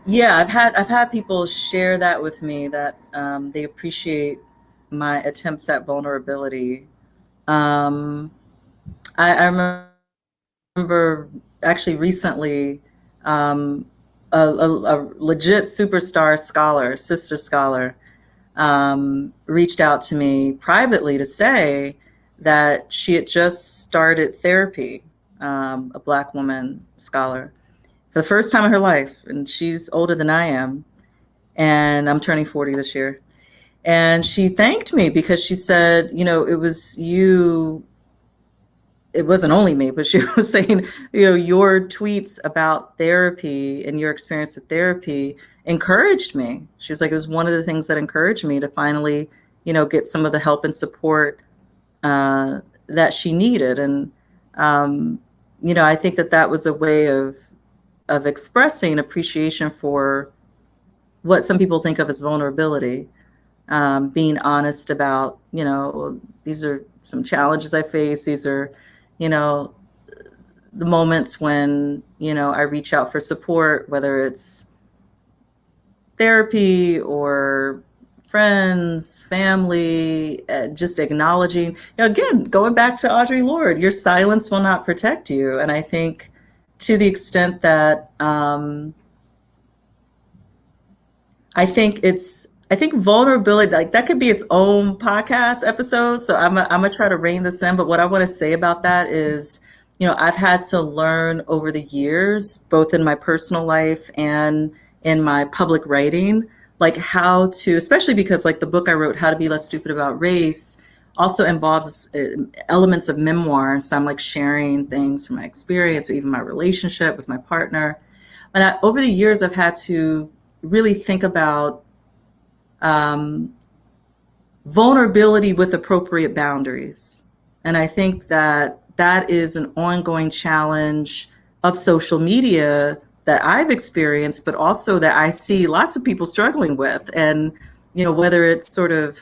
Yeah, I've had people share that with me, that they appreciate my attempts at vulnerability. Um, I remember actually recently, um, a legit superstar scholar, sister scholar, reached out to me privately to say that she had just started therapy, a Black woman scholar, for the first time in her life. And she's older than I am. And I'm turning 40 this year. And she thanked me because she said, it was you. It wasn't only me, but she was saying, your tweets about therapy and your experience with therapy encouraged me. She was like, it was one of the things that encouraged me to finally, get some of the help and support that she needed. And, um, I think that was a way of expressing appreciation for what some people think of as vulnerability, being honest about, these are some challenges I face. These are, you know, the moments when, I reach out for support, whether it's therapy or friends, family, just acknowledging, again, going back to Audre Lorde, your silence will not protect you. And I think to the extent that, I think vulnerability, like, that could be its own podcast episode. So I'm gonna try to rein this in. But what I want to say about that is, I've had to learn over the years, both in my personal life and in my public writing, like how to, especially because like the book I wrote, How to Be Less Stupid About Race, also involves elements of memoir. So I'm like sharing things from my experience or even my relationship with my partner. And over the years, I've had to really think about um, vulnerability with appropriate boundaries. And I think that is an ongoing challenge of social media that I've experienced, but also that I see lots of people struggling with. And, whether it's sort of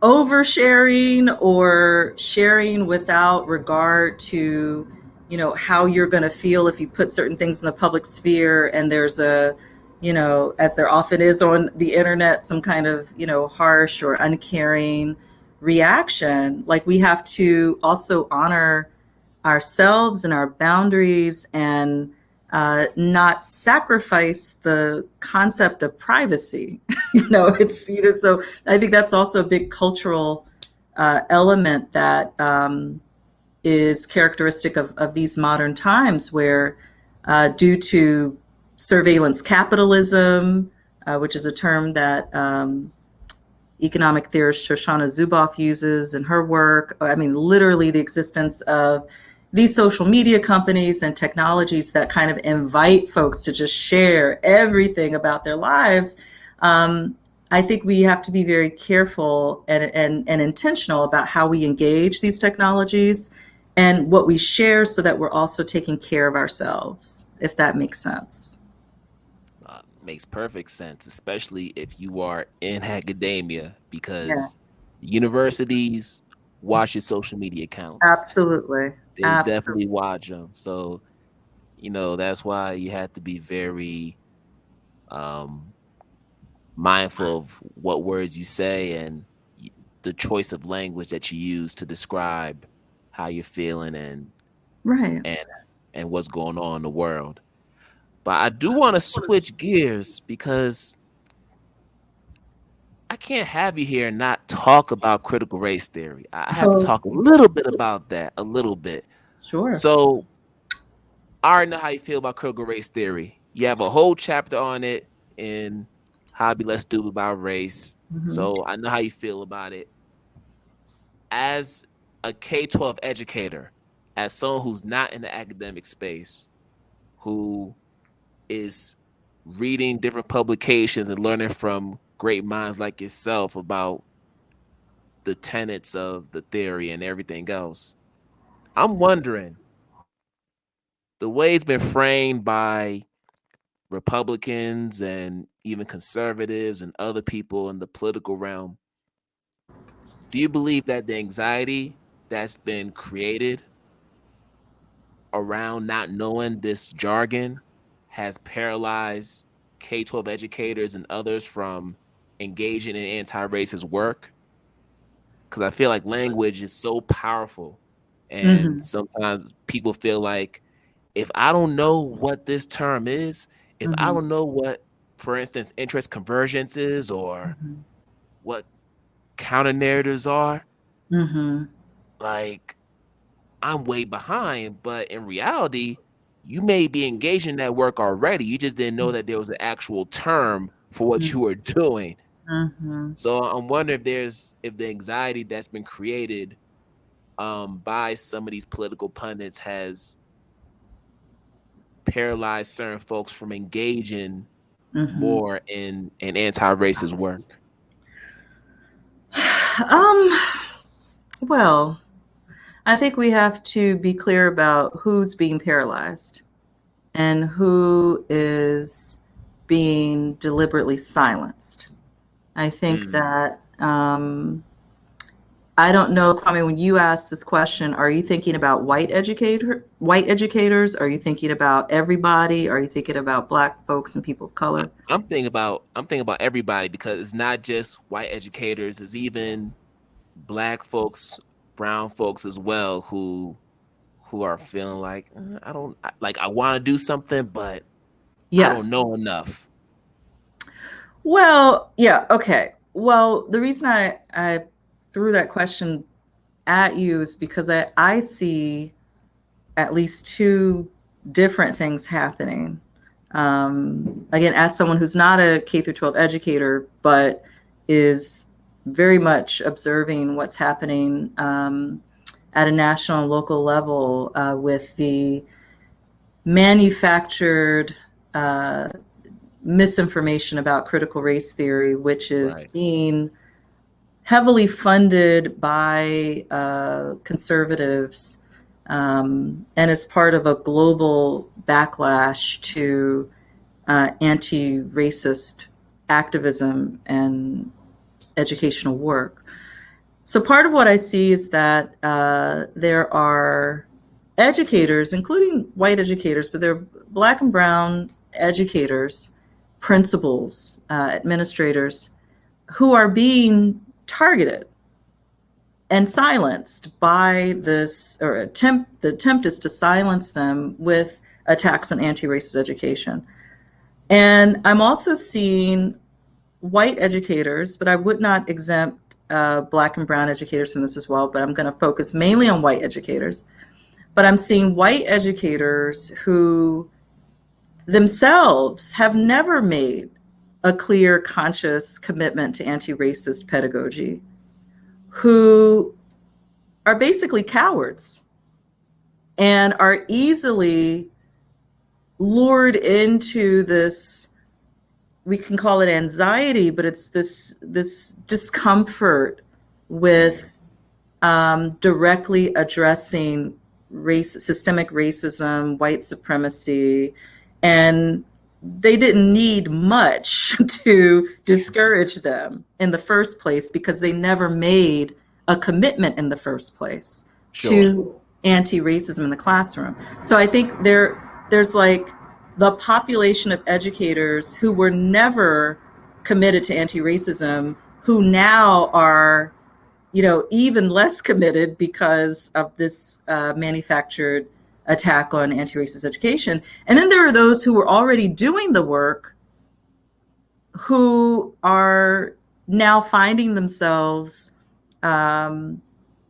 oversharing or sharing without regard to, how you're going to feel if you put certain things in the public sphere, and there's a, as there often is on the internet, some kind of, harsh or uncaring reaction. Like, we have to also honor ourselves and our boundaries, and not sacrifice the concept of privacy. It's, so I think that's also a big cultural element that is characteristic of these modern times, where due to surveillance capitalism, which is a term that economic theorist Shoshana Zuboff uses in her work. I mean, literally the existence of these social media companies and technologies that kind of invite folks to just share everything about their lives. I think we have to be very careful and intentional about how we engage these technologies and what we share, so that we're also taking care of ourselves, if that makes sense. Makes perfect sense, especially if you are in academia, Yeah, because universities watch your social media accounts. absolutely. They Absolutely. definitely watch them. So, that's why you have to be very um, mindful of what words you say, and the choice of language that you use to describe how you're feeling, Right. and and what's going on in the world. But I do want to switch gears, because I can't have you here and not talk about critical race theory. I have to Oh, talk a little bit about that, a little bit. sure. So I already know how you feel about critical race theory. You have a whole chapter on it in How to Be Less Stupid About Race. Hmm. So I know how you feel about it. As a K-12 educator, as someone who's not in the academic space, who is reading different publications and learning from great minds like yourself about the tenets of the theory and everything else, I'm wondering, the way it's been framed by Republicans and even conservatives and other people in the political realm, do you believe that the anxiety that's been created around not knowing this jargon has paralyzed K-12 educators and others from engaging in anti-racist work? Because I feel like language is so powerful, and Hmm. sometimes people feel like, if I don't know what this term is, if I Hmm. don't know what, for instance, interest convergence is, or Hmm. what counter narratives are, Hmm. like, I'm way behind. But in reality, you may be engaged in that work already. You just didn't know that there was an actual term for what you were doing. Hmm. So I'm wondering if the anxiety that's been created by some of these political pundits has paralyzed certain folks from engaging Hmm. more in anti-racist work. Um, well, I think we have to be clear about who's being paralyzed and who is being deliberately silenced. I think Mm. that I don't know, Kwame, when you ask this question, are you thinking about white educators? Are you thinking about everybody? Are you thinking about Black folks and people of color? I'm thinking about everybody, because it's not just white educators, it's even Black folks, brown folks as well, who are feeling like, I don't like, I want to do something, but I don't Yes. know enough. Well, yeah, okay. Well, the reason I threw that question at you is because I see at least two different things happening. Again, as someone who's not a K through 12 educator, but is very much observing what's happening at a national and local level with the manufactured uh, misinformation about critical race theory, which is Right. being heavily funded by conservatives and as part of a global backlash to anti-racist activism and educational work. So part of what I see is that there are educators, including white educators, but there are Black and brown educators, principals, administrators, who are being targeted and silenced by this, or the attempt is to silence them with attacks on anti-racist education. And I'm also seeing white educators, but I would not exempt Black and brown educators from this as well, but I'm going to focus mainly on white educators. But I'm seeing white educators who themselves have never made a clear, conscious commitment to anti-racist pedagogy, who are basically cowards and are easily lured into this, we can call it anxiety, but it's this discomfort with directly addressing systemic racism, white supremacy, and they didn't need much to discourage them in the first place because they never made a commitment in the first place Sure. to anti-racism in the classroom. So I think there's like the population of educators who were never committed to anti-racism, who now are, even less committed because of this manufactured attack on anti-racist education. And then there are those who were already doing the work who are now finding themselves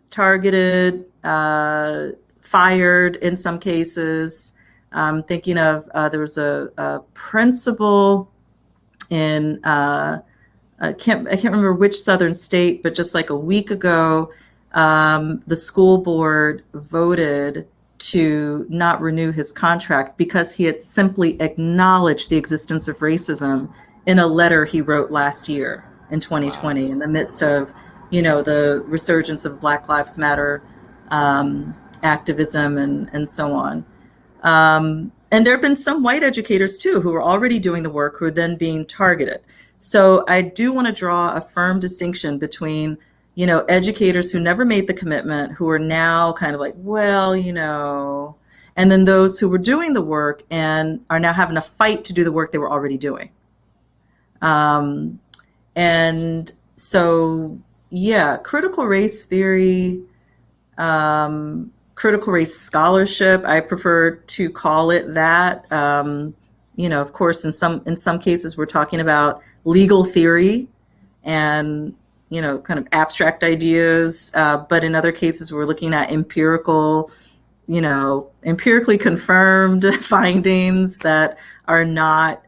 targeted, fired in some cases. Thinking of there was a principal in I can't remember which southern state, but just like a week ago, the school board voted to not renew his contract because he had simply acknowledged the existence of racism in a letter he wrote last year in 2020, Wow. in the midst of, the resurgence of Black Lives Matter activism and so on. And there have been some white educators too who are already doing the work who are then being targeted. So I do want to draw a firm distinction between, educators who never made the commitment, who are now kind of like, well, and then those who were doing the work and are now having to fight to do the work they were already doing. And so, yeah, critical race theory, critical race scholarship, I prefer to call it that. Of course, in some cases, we're talking about legal theory and kind of abstract ideas, but in other cases, we're looking at empirically confirmed findings that are not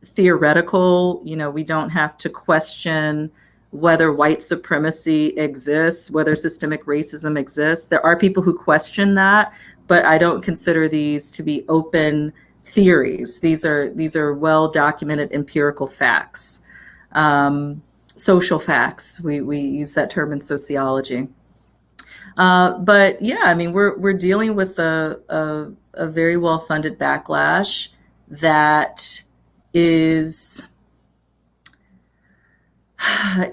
theoretical. We don't have to question whether white supremacy exists, whether systemic racism exists. There are people who question that, but I don't consider these to be open theories. These are well documented empirical facts, social facts. We use that term in sociology. But yeah, I mean, we're dealing with a very well funded backlash that is.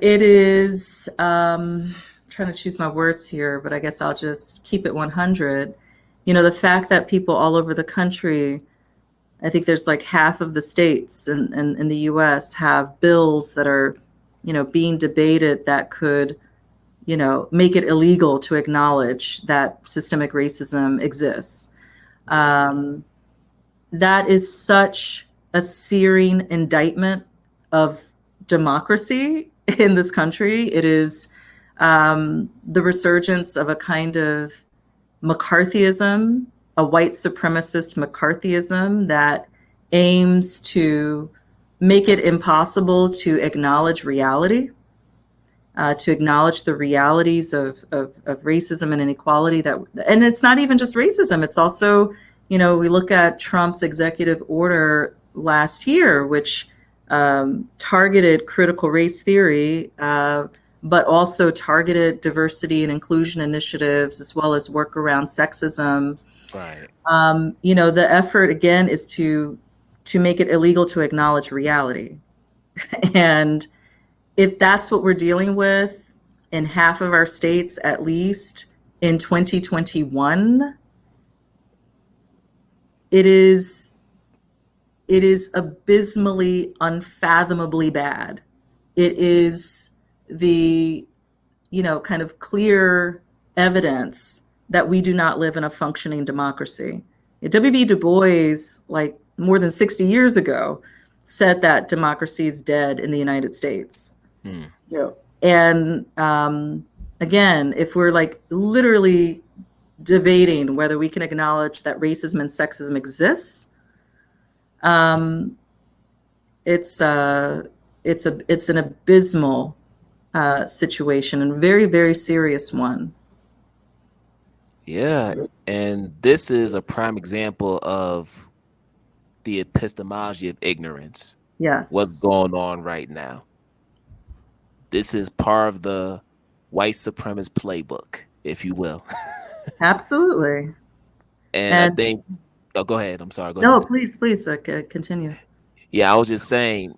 It is, trying to choose my words here, but I guess I'll just keep it 100. The fact that people all over the country, I think there's like half of the states in the US have bills that are, being debated that could, make it illegal to acknowledge that systemic racism exists. That is such a searing indictment of democracy in this country. It is the resurgence of a kind of McCarthyism, a white supremacist McCarthyism that aims to make it impossible to acknowledge reality, to acknowledge the realities of racism and inequality. And it's not even just racism. It's also, we look at Trump's executive order last year, which targeted critical race theory, but also targeted diversity and inclusion initiatives, as well as work around sexism. Right. The effort, again, is to make it illegal to acknowledge reality. And if that's what we're dealing with in half of our states, at least in 2021, it is abysmally, unfathomably bad. It is the, kind of clear evidence that we do not live in a functioning democracy. W.B. Du Bois, like more than 60 years ago, said that democracy is dead in the United States. And again, if we're like literally debating whether we can acknowledge that racism and sexism exists, it's an abysmal situation, and very, very serious one. Yeah, and this is a prime example of the epistemology of ignorance. Yes. What's going on right now? This is part of the white supremacist playbook, if you will. Absolutely. And I think, go ahead. I'm sorry. Go No, ahead. please, continue. Yeah, I was just saying,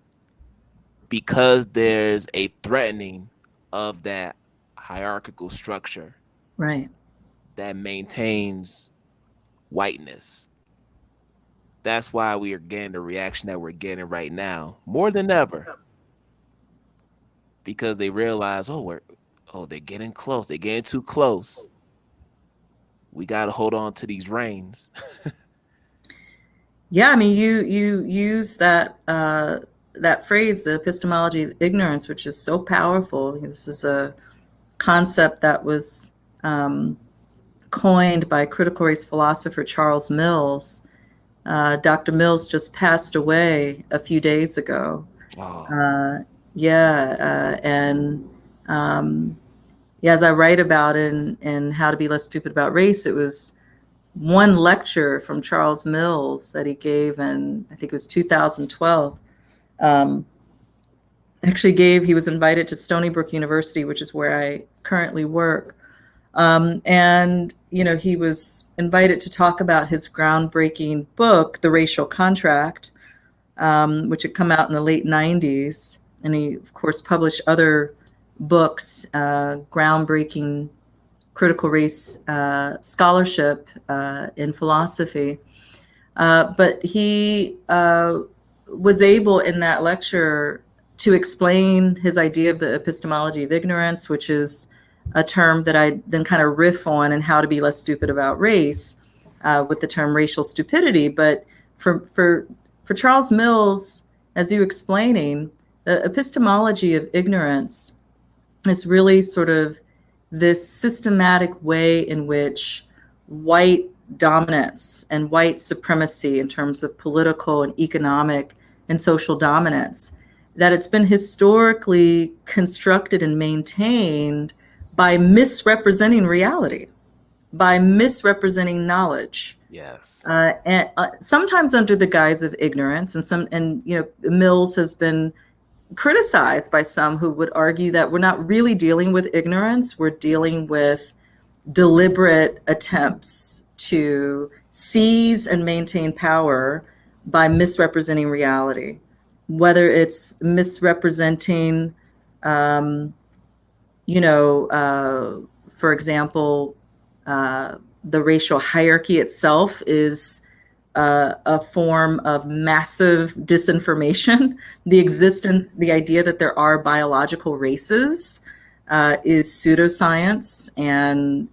because there's a threatening of that hierarchical structure, right, that maintains whiteness. That's why we are getting the reaction that we're getting right now, more than ever. Because they realize, they're getting close. They're getting too close. We got to hold on to these reins. Yeah, I mean, you use that that phrase, the epistemology of ignorance, which is so powerful. This is a concept that was coined by critical race philosopher Charles Mills. Dr. Mills just passed away a few days ago. Oh. And as I write about in How to Be Less Stupid About Race, it was one lecture from Charles Mills that he gave in, I think it was 2012. He was invited to Stony Brook University, which is where I currently work. And he was invited to talk about his groundbreaking book, The Racial Contract, which had come out in the late 90s. And he, of course, published other books, groundbreaking critical race scholarship in philosophy. But he was able in that lecture to explain his idea of the epistemology of ignorance, which is a term that I then kind of riff on in How to Be Less Stupid About Race, with the term racial stupidity. But for Charles Mills, as you explaining, the epistemology of ignorance is really sort of this systematic way in which white dominance and white supremacy in terms of political and economic and social dominance, that it's been historically constructed and maintained by misrepresenting reality, by misrepresenting knowledge. Yes. And sometimes under the guise of ignorance, and Mills has been criticized by some who would argue that we're not really dealing with ignorance, we're dealing with deliberate attempts to seize and maintain power by misrepresenting reality, whether it's misrepresenting, for example, the racial hierarchy itself is a form of massive disinformation. The idea that there are biological races is pseudoscience and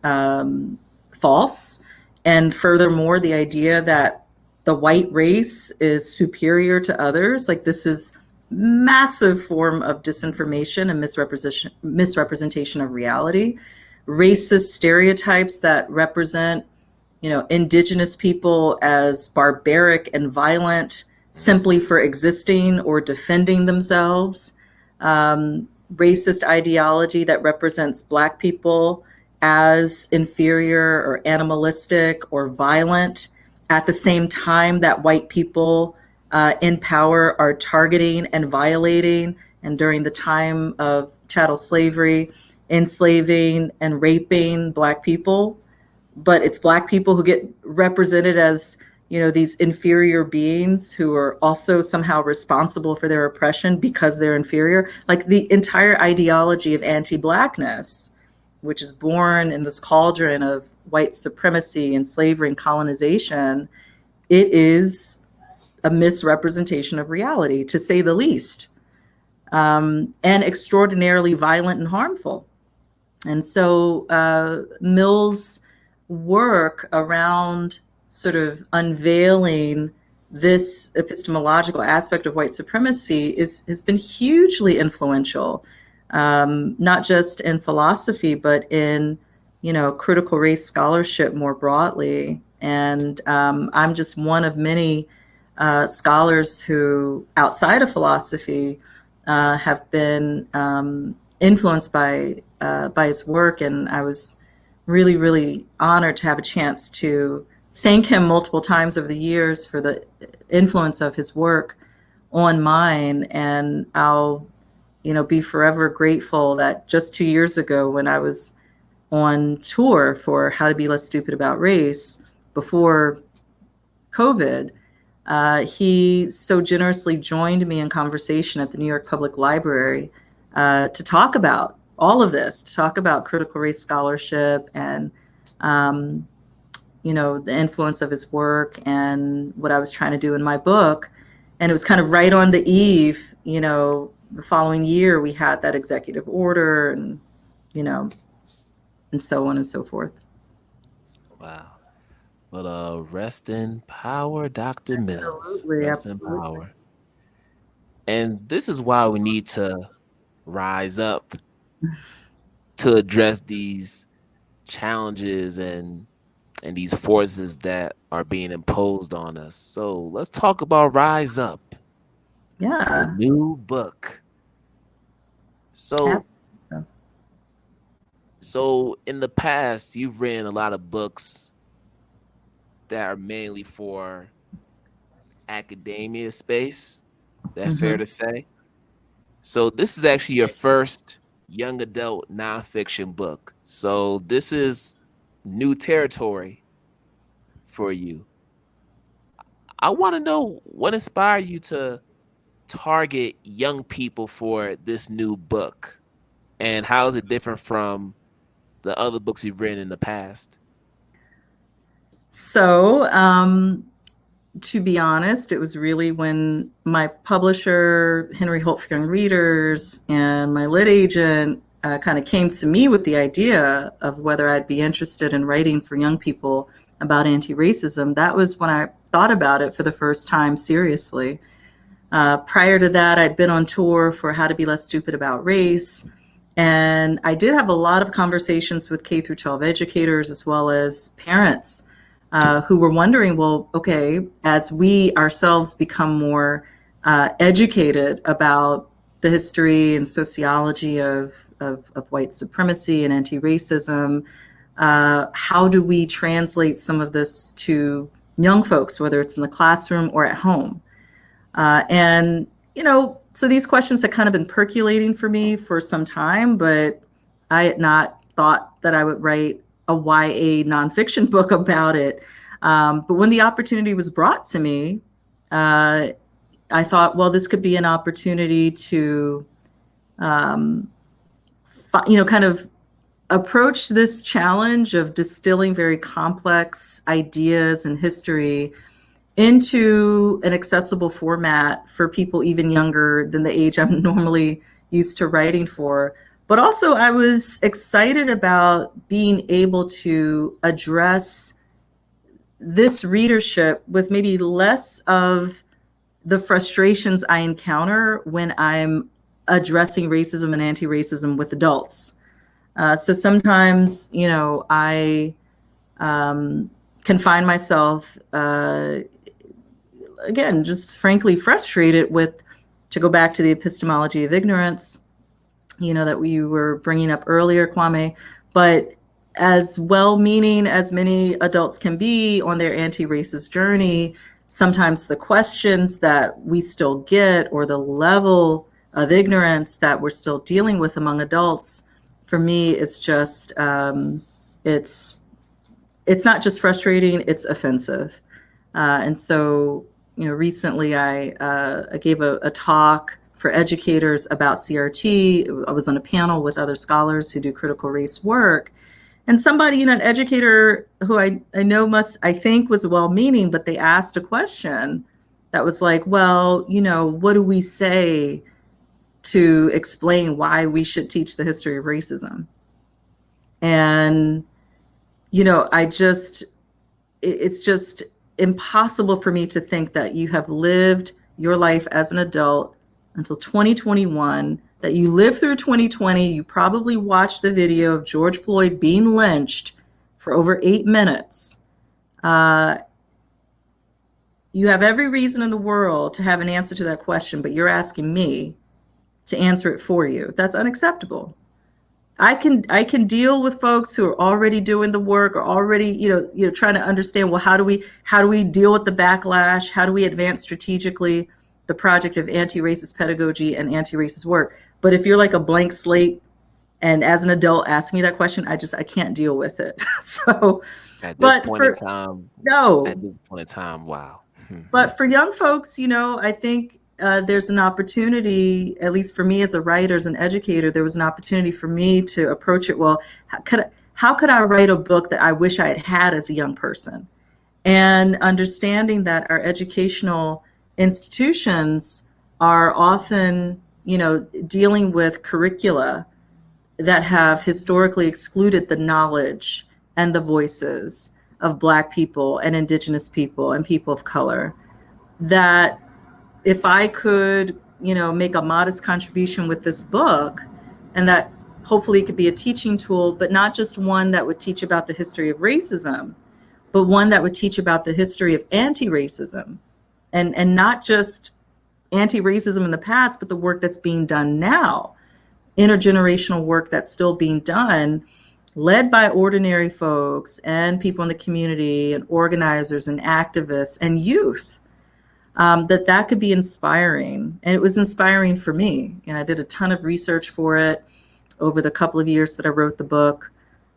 false. And furthermore, the idea that the white race is superior to others, like this is massive form of disinformation and misrepresentation of reality. Racist stereotypes that represent indigenous people as barbaric and violent simply for existing or defending themselves. Racist ideology that represents Black people as inferior or animalistic or violent at the same time that white people in power are targeting and violating, and during the time of chattel slavery, enslaving and raping Black people. But it's Black people who get represented as, these inferior beings who are also somehow responsible for their oppression because they're inferior. Like the entire ideology of anti-Blackness, which is born in this cauldron of white supremacy and slavery and colonization, it is a misrepresentation of reality, to say the least, and extraordinarily violent and harmful. And so Mills' work around sort of unveiling this epistemological aspect of white supremacy has been hugely influential, not just in philosophy, but in, critical race scholarship more broadly. And I'm just one of many scholars who, outside of philosophy, have been influenced by his work. And I was really, really honored to have a chance to thank him multiple times over the years for the influence of his work on mine. And I'll, be forever grateful that just 2 years ago, when I was on tour for How to Be Less Stupid About Race before COVID, he so generously joined me in conversation at the New York Public Library to talk about all of this, to talk about critical race scholarship and, the influence of his work and what I was trying to do in my book. And it was kind of right on the eve, the following year, we had that executive order and, and so on and so forth. Wow. But rest in power, Dr. Mills. Absolutely, Rest absolutely. in power. And this is why we need to rise up to address these challenges and these forces that are being imposed on us. So let's talk about Rise Up, the Yeah. new book. So So, so in the past, you've written a lot of books that are mainly for academia space. That fair mhm. to say? So this is actually your first young adult nonfiction book. So this is new territory for you. I want to know what inspired you to target young people for this new book, and how is it different from the other books you've written in the past? So, to be honest, it was really when my publisher, Henry Holt for Young Readers, and my lit agent kind of came to me with the idea of whether I'd be interested in writing for young people about anti-racism. That was when I thought about it for the first time seriously. Prior to that, I'd been on tour for How to Be Less Stupid About Race. And I did have a lot of conversations with K through 12 educators as well as parents who were wondering, well, okay, as we ourselves become more educated about the history and sociology of white supremacy and anti-racism, how do we translate some of this to young folks, whether it's in the classroom or at home? And, so these questions had kind of been percolating for me for some time, but I had not thought that I would write a YA nonfiction book about it. But when the opportunity was brought to me, I thought, well, this could be an opportunity to, kind of approach this challenge of distilling very complex ideas and history into an accessible format for people even younger than the age I'm normally used to writing for. But also, I was excited about being able to address this readership with maybe less of the frustrations I encounter when I'm addressing racism and anti-racism with adults. So sometimes, I can find myself again, just frankly frustrated with, to go back to the epistemology of ignorance, that we were bringing up earlier, Kwame, but as well-meaning as many adults can be on their anti-racist journey, sometimes the questions that we still get or the level of ignorance that we're still dealing with among adults, for me, is just, it's not just frustrating, it's offensive. And so, recently I gave a talk for educators about CRT. I was on a panel with other scholars who do critical race work. And somebody, an educator who I know I think was well-meaning, but they asked a question that was like, well, what do we say to explain why we should teach the history of racism? And, it's just impossible for me to think that you have lived your life as an adult until 2021, that you lived through 2020. You probably watched the video of George Floyd being lynched for over 8 minutes. You have every reason in the world to have an answer to that question, but you're asking me to answer it for you. That's unacceptable. I can deal with folks who are already doing the work, or already, trying to understand, well, how do we deal with the backlash? How do we advance strategically the project of anti-racist pedagogy and anti-racist work? But if you're like a blank slate, and as an adult asking me that question, I can't deal with it. So, At this but point in for time, no, wow. but for young folks, I think there's an opportunity, at least for me as a writer, as an educator, there was an opportunity for me to approach it. Well, how could I write a book that I wish I had had as a young person? And understanding that our educational institutions are often, dealing with curricula that have historically excluded the knowledge and the voices of Black people and Indigenous people and people of color. That if I could, make a modest contribution with this book, and that hopefully it could be a teaching tool, but not just one that would teach about the history of racism, but one that would teach about the history of anti-racism, and not just anti-racism in the past, but the work that's being done now, intergenerational work that's still being done, led by ordinary folks and people in the community and organizers and activists and youth, that could be inspiring. And it was inspiring for me. And I did a ton of research for it over the couple of years that I wrote the book.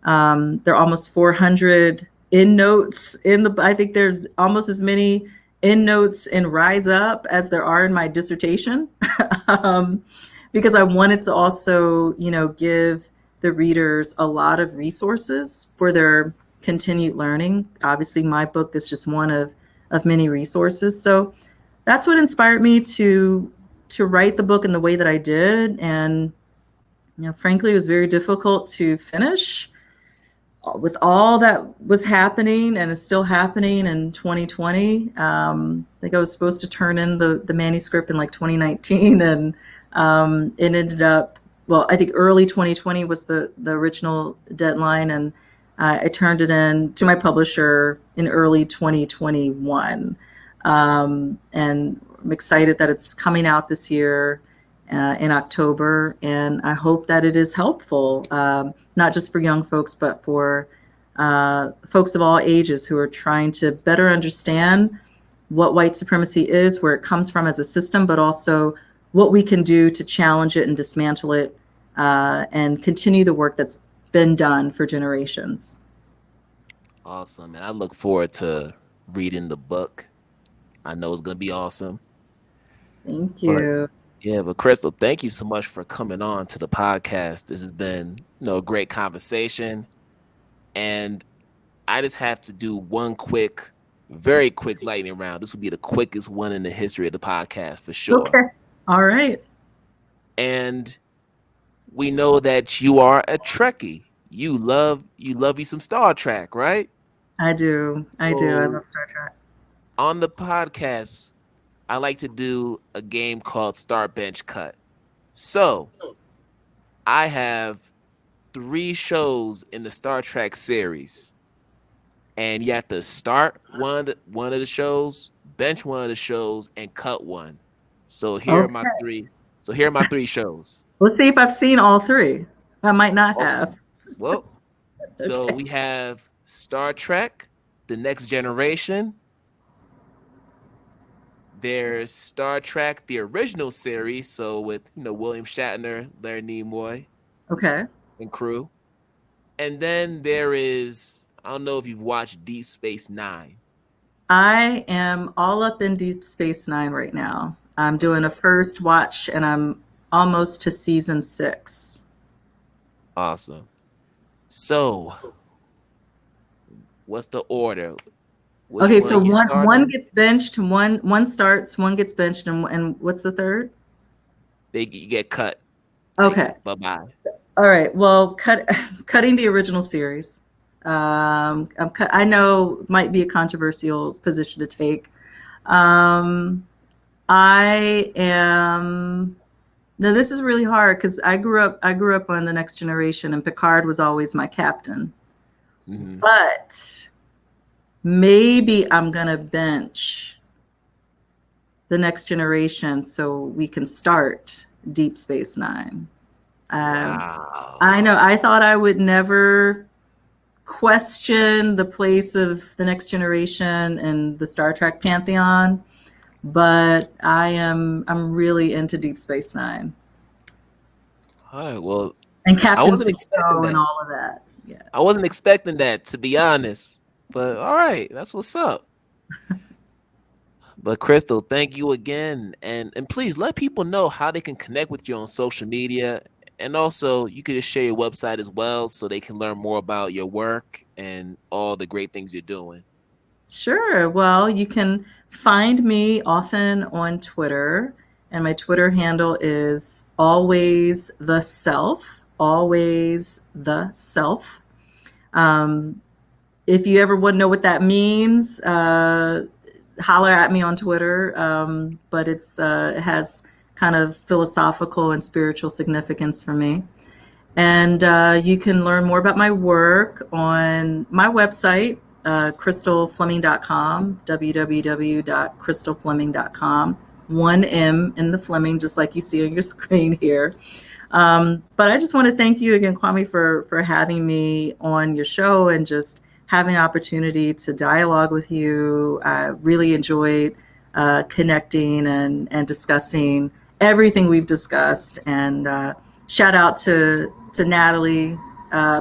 There are almost 400 endnotes in the, I think there's almost as many endnotes in Rise Up as there are in my dissertation, because I wanted to also, give the readers a lot of resources for their continued learning. Obviously, my book is just one of many resources. So that's what inspired me to write the book in the way that I did. And, frankly, it was very difficult to finish with all that was happening and is still happening in 2020. I think I was supposed to turn in the manuscript in like 2019, and it ended up, well, I think early 2020 was the original deadline, and I turned it in to my publisher in early 2021. And I'm excited that it's coming out this year in October, and I hope that it is helpful, not just for young folks, but for folks of all ages who are trying to better understand what white supremacy is, where it comes from as a system, but also what we can do to challenge it and dismantle it, and continue the work that's been done for generations. Awesome. And I look forward to reading the book. I know it's going to be awesome. Thank you. But Crystal, thank you so much for coming on to the podcast. This has been, a great conversation. And I just have to do one very quick lightning round. This will be the quickest one in the history of the podcast for sure. Okay. All right. And we know that you are a Trekkie. You love you some Star Trek, right? I do. I love Star Trek. On the podcast, I like to do a game called Start Bench Cut. So I have 3 shows in the Star Trek series, and you have to start one of the shows, bench one of the shows, and cut one. So here are my 3. So here are my 3 shows. Let's see if I've seen all 3. I might not have. Well, so we have Star Trek, The Next Generation. There's Star Trek, the original series, so with William Shatner, Larry Nimoy, and crew. And then there is, I don't know if you've watched Deep Space Nine. I am all up in Deep Space Nine right now. I'm doing a first watch, and I'm almost to season 6. Awesome. So, what's the order? Okay, so one gets benched, one starts, one gets benched, and what's the third? You get cut. Okay. Bye-bye. All right. Well, cutting the original series. I know might be a controversial position to take. I am. Now this is really hard because I grew up on The Next Generation, and Picard was always my captain. Mm-hmm. But maybe I'm gonna bench The Next Generation so we can start Deep Space Nine. Wow. I know. I thought I would never question the place of The Next Generation and the Star Trek pantheon, but I'm really into Deep Space Nine. All right. Well, and Captain Sisko and all of that. Yeah. I wasn't expecting that, to be honest. But all right, that's what's up. But Crystal, thank you again, and please let people know how they can connect with you on social media, and also you could just share your website as well, so they can learn more about your work and all the great things you're doing. Sure. Well, you can find me often on Twitter, and my Twitter handle is always the self. Always the self. If you ever want to know what that means, holler at me on Twitter. But it has kind of philosophical and spiritual significance for me. And you can learn more about my work on my website, crystalfleming.com, www.crystalfleming.com. 1M in the Fleming, just like you see on your screen here. But I just want to thank you again, Kwame, for having me on your show and just having an opportunity to dialogue with you. I really enjoyed connecting and discussing everything we've discussed. And shout out to Natalie.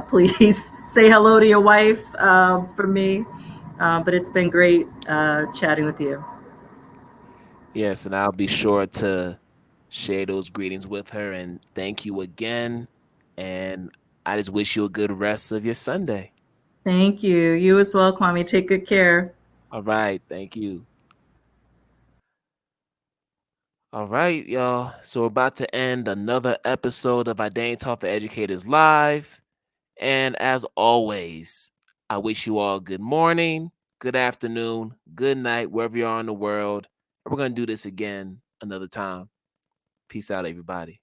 Please say hello to your wife for me. But it's been great chatting with you. Yes, and I'll be sure to share those greetings with her. And thank you again. And I just wish you a good rest of your Sunday. Thank you. You as well, Kwame. Take good care. All right. Thank you. All right, y'all. So we're about to end another episode of Identity Talk for Educators Live. And as always, I wish you all good morning, good afternoon, good night, wherever you are in the world. We're going to do this again another time. Peace out, everybody.